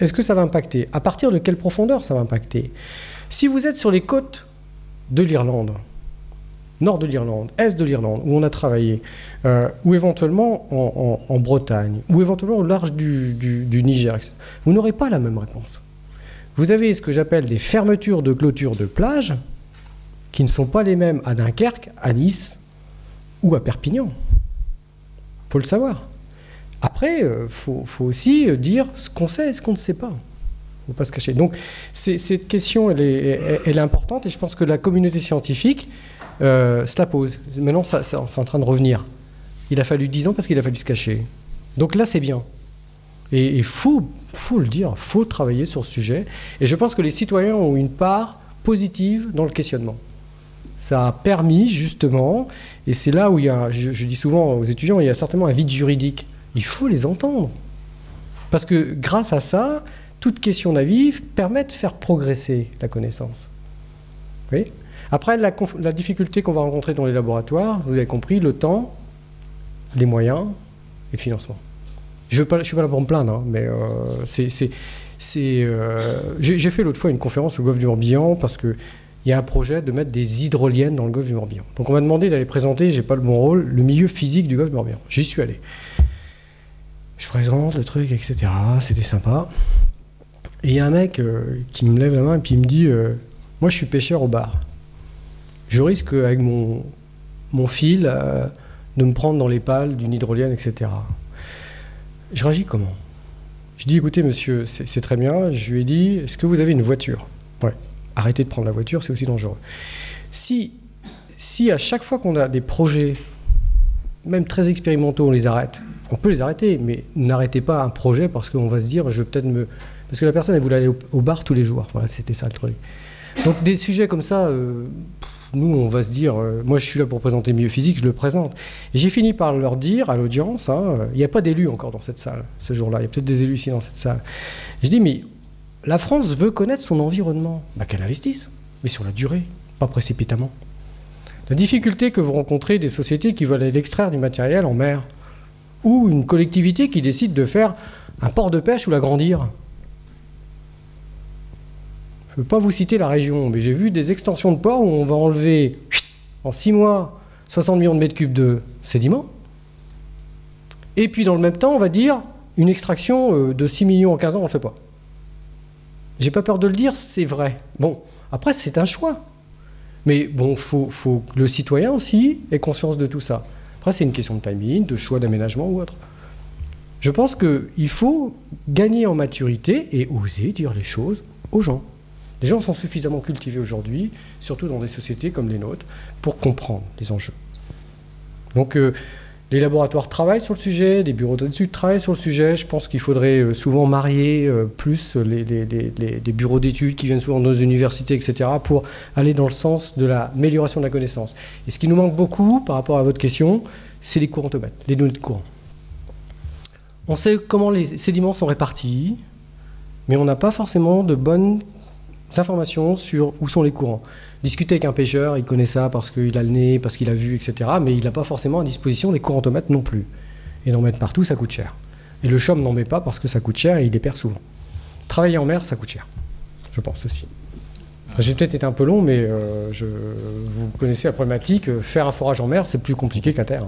Est-ce que ça va impacter? À partir de quelle profondeur ça va impacter? Si vous êtes sur les côtes de l'Irlande, nord de l'Irlande, est de l'Irlande, où on a travaillé, ou éventuellement en Bretagne, ou éventuellement au large du Niger, etc., vous n'aurez pas la même réponse. Vous avez ce que j'appelle des fermetures de clôture de plage qui ne sont pas les mêmes à Dunkerque, à Nice ou à Perpignan. Il faut le savoir. Après, faut aussi dire ce qu'on sait et ce qu'on ne sait pas. Il ne faut pas se cacher. Donc, cette question, elle est importante et je pense que la communauté scientifique se la pose. Maintenant, c'est en train de revenir. Il a fallu 10 ans parce qu'il a fallu se cacher. Donc là, c'est bien. Et il faut le dire, il faut travailler sur ce sujet. Et je pense que les citoyens ont une part positive dans le questionnement. Ça a permis, justement, et c'est là où il y a, je dis souvent aux étudiants, il y a certainement un vide juridique. Il faut les entendre. Parce que grâce à ça, toute question d'avis permet de faire progresser la connaissance. Oui. Après, la difficulté qu'on va rencontrer dans les laboratoires, vous avez compris, le temps, les moyens et le financement. Je ne suis pas là pour me plaindre, hein, mais j'ai fait l'autre fois une conférence au golfe du Morbihan parce qu'il y a un projet de mettre des hydroliennes dans le golfe du Morbihan. Donc on m'a demandé d'aller présenter, j'ai pas le bon rôle, le milieu physique du golfe du Morbihan. J'y suis allé. Je présente le truc, etc. C'était sympa. Et il y a un mec qui me lève la main et puis il me dit moi je suis pêcheur au bar. Je risque avec mon fil de me prendre dans les pales d'une hydrolienne, etc. Je réagis comment? Je dis, écoutez, monsieur, c'est très bien. Je lui ai dit, est-ce que vous avez une voiture? Ouais. Arrêtez de prendre la voiture, c'est aussi dangereux. Si à chaque fois qu'on a des projets, même très expérimentaux, on les arrête, on peut les arrêter, mais n'arrêtez pas un projet parce qu'on va se dire, je vais peut-être me... Parce que la personne, elle voulait aller au bar tous les jours. Voilà, c'était ça le truc. Donc des sujets comme ça... nous, on va se dire, moi je suis là pour présenter milieu physique, je le présente. Et j'ai fini par leur dire à l'audience, il n'y a pas d'élus encore dans cette salle, ce jour-là, il y a peut-être des élus ici dans cette salle. Je dis, mais la France veut connaître son environnement, qu'elle investisse, mais sur la durée, pas précipitamment. La difficulté que vous rencontrez des sociétés qui veulent aller extraire du matériel en mer, ou une collectivité qui décide de faire un port de pêche ou l'agrandir. Je ne veux pas vous citer la région, mais j'ai vu des extensions de ports où on va enlever en 6 mois 60 millions de mètres cubes de sédiments. Et puis dans le même temps, on va dire une extraction de 6 millions en 15 ans, on ne le fait pas. J'ai pas peur de le dire, c'est vrai. Bon, après c'est un choix. Mais bon, faut que le citoyen aussi ait conscience de tout ça. Après, c'est une question de timing, de choix d'aménagement ou autre. Je pense qu'il faut gagner en maturité et oser dire les choses aux gens. Les gens sont suffisamment cultivés aujourd'hui, surtout dans des sociétés comme les nôtres, pour comprendre les enjeux. Donc, les laboratoires travaillent sur le sujet, les bureaux d'études travaillent sur le sujet. Je pense qu'il faudrait souvent marier plus les bureaux d'études qui viennent souvent dans nos universités, etc., pour aller dans le sens de l'amélioration de la connaissance. Et ce qui nous manque beaucoup, par rapport à votre question, c'est les courantomètres, les données de courant. On sait comment les sédiments sont répartis, mais on n'a pas forcément de bonnes informations sur où sont les courants. Discuter avec un pêcheur, il connaît ça parce qu'il a le nez, parce qu'il a vu, etc. Mais il n'a pas forcément à disposition des courantomètres non plus. Et d'en mettre partout, ça coûte cher. Et le CHOM n'en met pas parce que ça coûte cher et il les perd souvent. Travailler en mer, ça coûte cher. Je pense aussi. J'ai peut-être été un peu long, mais vous connaissez la problématique. Faire un forage en mer, c'est plus compliqué qu'à terre.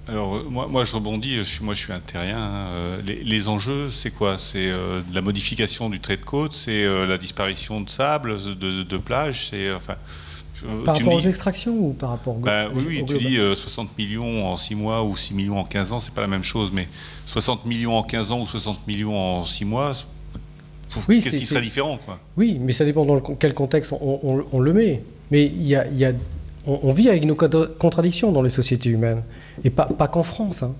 Alors, moi je rebondis, moi je suis un terrien. Hein. Les enjeux, c'est quoi? C'est de la modification du trait de côte, c'est la disparition de sable, de plage, c'est... Enfin, par rapport aux extractions ou par rapport oui, tu dis 60 millions en 6 mois ou 6 millions en 15 ans, c'est pas la même chose, mais 60 millions en 15 ans ou 60 millions en 6 mois, oui, qu'est-ce qui serait différent, quoi? Oui, mais ça dépend dans quel contexte on le met. Mais on vit avec nos contradictions dans les sociétés humaines. Et pas qu'en France. Hein.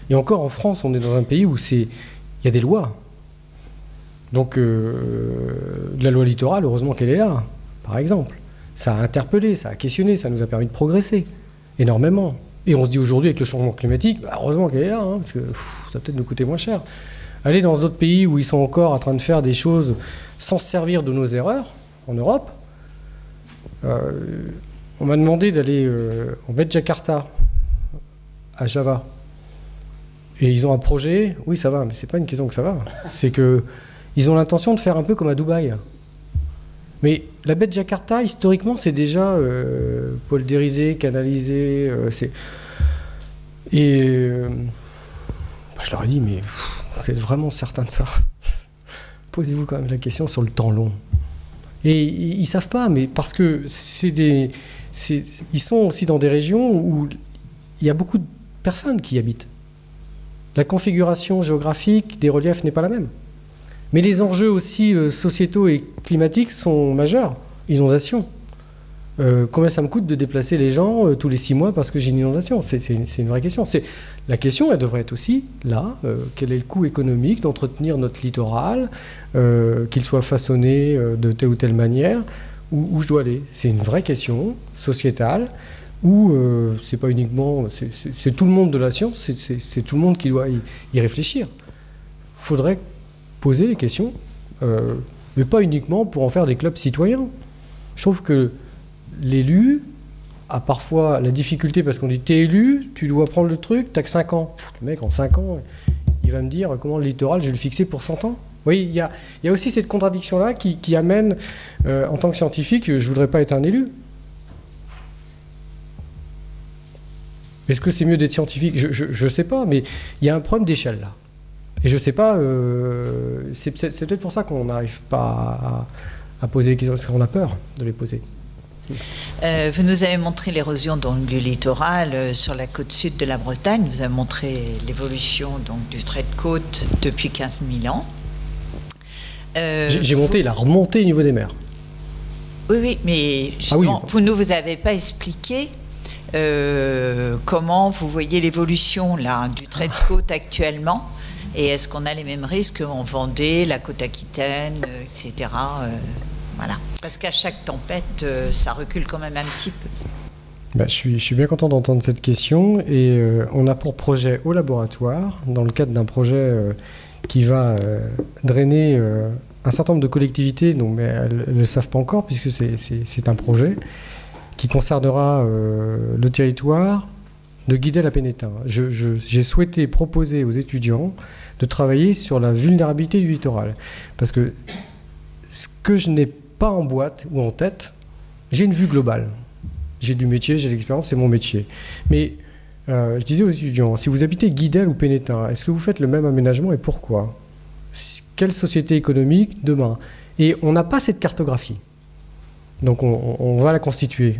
Et encore, en France, on est dans un pays où il y a des lois. Donc, la loi littorale, heureusement qu'elle est là, par exemple. Ça a interpellé, ça a questionné, ça nous a permis de progresser énormément. Et on se dit aujourd'hui, avec le changement climatique, heureusement qu'elle est là, hein, parce que ça va peut-être nous coûter moins cher. Aller dans d'autres pays où ils sont encore en train de faire des choses sans se servir de nos erreurs, en Europe, on m'a demandé d'aller en baie de Jakarta, à Java. Et ils ont un projet, oui ça va, mais c'est pas une question que ça va. C'est qu'ils ont l'intention de faire un peu comme à Dubaï. Mais la baie de Jakarta, historiquement, c'est déjà poldérisé, canalisé. Je leur ai dit, mais vous êtes vraiment certain de ça? Posez-vous quand même la question sur le temps long. Et ils ne savent pas, mais parce que ils sont aussi dans des régions où il y a beaucoup de personnes qui y habitent. La configuration géographique des reliefs n'est pas la même. Mais les enjeux aussi sociétaux et climatiques sont majeurs. Inondation. Combien ça me coûte de déplacer les gens tous les 6 mois parce que j'ai une inondation? C'est une vraie question. La question, elle devrait être aussi là. Quel est le coût économique d'entretenir notre littoral, qu'il soit façonné de telle ou telle manière, où je dois aller? C'est une vraie question sociétale où c'est pas uniquement... C'est tout le monde de la science, c'est tout le monde qui doit y réfléchir. Il faudrait poser les questions, mais pas uniquement pour en faire des clubs citoyens. Je trouve que l'élu a parfois la difficulté parce qu'on dit t'es élu, tu dois prendre le truc, t'as que 5 ans. Le mec en 5 ans, il va me dire comment le littoral je vais le fixer pour 100 ans. Oui, il y a aussi cette contradiction-là qui amène, en tant que scientifique, je ne voudrais pas être un élu. Est-ce que c'est mieux d'être scientifique? Je ne sais pas, mais il y a un problème d'échelle là. Et je ne sais pas, c'est peut-être pour ça qu'on n'arrive pas à poser les questions, parce qu'on a peur de les poser. Vous nous avez montré l'érosion du littoral sur la côte sud de la Bretagne. Vous avez montré l'évolution du trait de côte depuis 15 000 ans. J'ai monté, il a remonté au niveau des mers. Oui, mais justement, vous ne vous avez pas expliqué comment vous voyez l'évolution du trait de côte actuellement. Et est-ce qu'on a les mêmes risques en Vendée, la côte aquitaine, etc. Voilà. Parce qu'à chaque tempête, ça recule quand même un petit peu. Je suis bien content d'entendre cette question. Et on a pour projet au laboratoire, dans le cadre d'un projet qui va drainer un certain nombre de collectivités, mais elles ne le savent pas encore, puisque c'est un projet, qui concernera le territoire de Guidel-Pénétin. J'ai souhaité proposer aux étudiants de travailler sur la vulnérabilité du littoral. Parce que ce que je n'ai pas en boîte ou en tête, j'ai une vue globale. J'ai du métier, j'ai de l'expérience, c'est mon métier. Mais je disais aux étudiants, si vous habitez Guidel ou Pénétin, est-ce que vous faites le même aménagement et pourquoi? Quelle société économique demain? Et on n'a pas cette cartographie. Donc on va la constituer.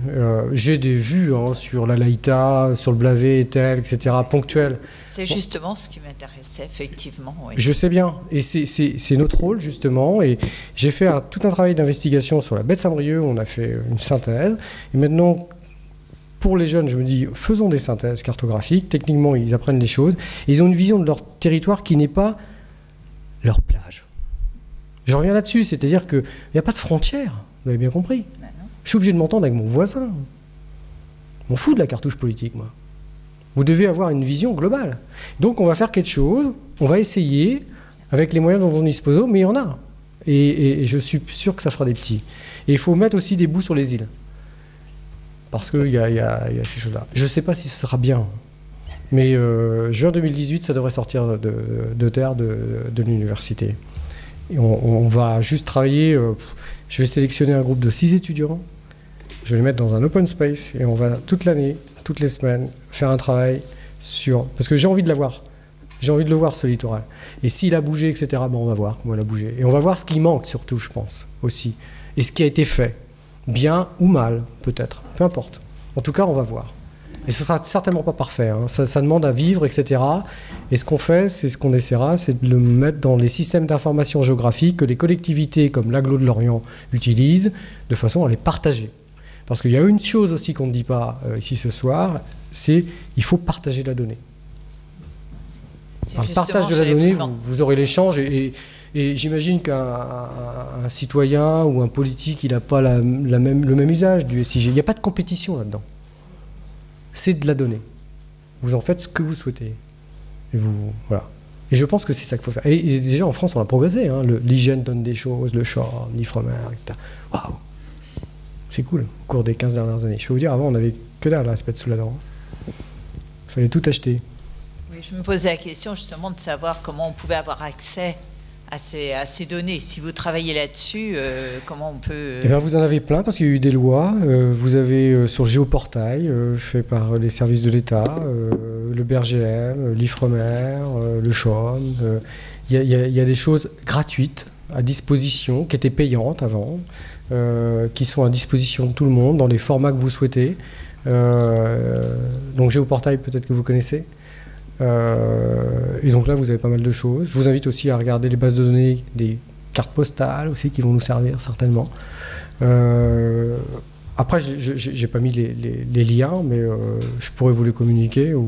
J'ai des vues sur la Laïta, sur le Blavet, Etel, etc., ponctuelles. C'est justement ce qui m'intéressait, effectivement. Oui. Je sais bien. Et c'est notre rôle, justement. Et j'ai fait tout un travail d'investigation sur la baie de Saint-Brieuc. On a fait une synthèse. Et maintenant, pour les jeunes, je me dis, faisons des synthèses cartographiques. Techniquement, ils apprennent des choses. Et ils ont une vision de leur territoire qui n'est pas leur plage. Je reviens là-dessus. C'est-à-dire qu'il n'y a pas de frontières. Vous avez bien compris. Je suis obligé de m'entendre avec mon voisin. Je m'en fous de la cartouche politique, moi. Vous devez avoir une vision globale. Donc on va faire quelque chose, on va essayer, avec les moyens dont on dispose, mais il y en a. Et je suis sûr que ça fera des petits. Et il faut mettre aussi des bouts sur les îles. Parce qu'il y a ces choses-là. Je ne sais pas si ce sera bien. Mais juin 2018, ça devrait sortir de terre de l'université. Et on va juste travailler... je vais sélectionner un groupe de 6 étudiants, je vais les mettre dans un open space et on va toute l'année, toutes les semaines, faire un travail sur... Parce que j'ai envie de l'avoir. J'ai envie de le voir, ce littoral. Et s'il a bougé, etc., on va voir comment il a bougé. Et on va voir ce qui manque, surtout, je pense, aussi. Et ce qui a été fait. Bien ou mal, peut-être. Peu importe. En tout cas, on va voir. Et ce ne sera certainement pas parfait. Hein. Ça demande à vivre, etc. Et ce qu'on fait, c'est ce qu'on essaiera, c'est de le mettre dans les systèmes d'information géographique que les collectivités comme l'Agglo de Lorient utilisent, de façon à les partager. Parce qu'il y a une chose aussi qu'on ne dit pas ici ce soir, c'est qu'il faut partager la donnée. Par le partage de la donnée, vous aurez l'échange et j'imagine qu'un citoyen ou un politique, il n'a pas le même usage du SIG. Il n'y a pas de compétition là-dedans. C'est de la donnée. Vous en faites ce que vous souhaitez. Et voilà. Et je pense que c'est ça qu'il faut faire. Et déjà, en France, on a progressé. Hein. L'hygiène donne des choses, le char, l'Ifremer, etc. Waouh! C'est cool, au cours des 15 dernières années. Je peux vous dire, avant, on n'avait que dalle à se mettre sous la dent. Il fallait tout acheter. Oui, je me posais la question, justement, de savoir comment on pouvait avoir accès à ces données. Si vous travaillez là-dessus, comment on peut... Eh bien, vous en avez plein, parce qu'il y a eu des lois. Vous avez sur le géoportail, fait par les services de l'État, le BRGM, l'Ifremer, le CHOM. Il y a des choses gratuites à disposition, qui étaient payantes avant, qui sont à disposition de tout le monde, dans les formats que vous souhaitez. Donc géoportail, peut-être que vous connaissez. Et donc là, vous avez pas mal de choses. Je vous invite aussi à regarder les bases de données des cartes postales aussi qui vont nous servir certainement. Après, j'ai pas mis les liens, mais je pourrais vous les communiquer ou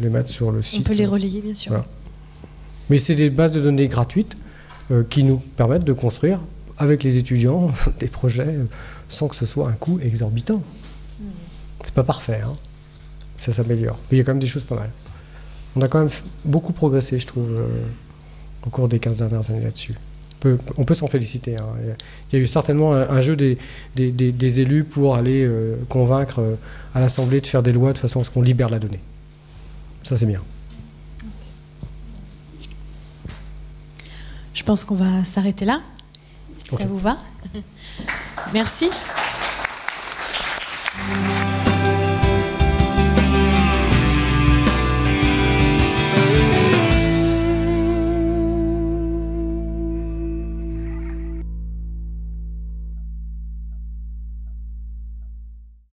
les mettre sur le site. On peut les relayer, bien sûr. Voilà. Mais c'est des bases de données gratuites qui nous permettent de construire avec les étudiants des projets sans que ce soit un coût exorbitant. C'est pas parfait, hein. Ça s'améliore. Mais il y a quand même des choses pas mal. On a quand même beaucoup progressé, je trouve, au cours des 15 dernières années là-dessus. On peut s'en féliciter. Hein. Il y a eu certainement un jeu des élus pour aller convaincre à l'Assemblée de faire des lois de façon à ce qu'on libère la donnée. Ça, c'est bien. Je pense qu'on va s'arrêter là. Okay. Ça vous va? Merci.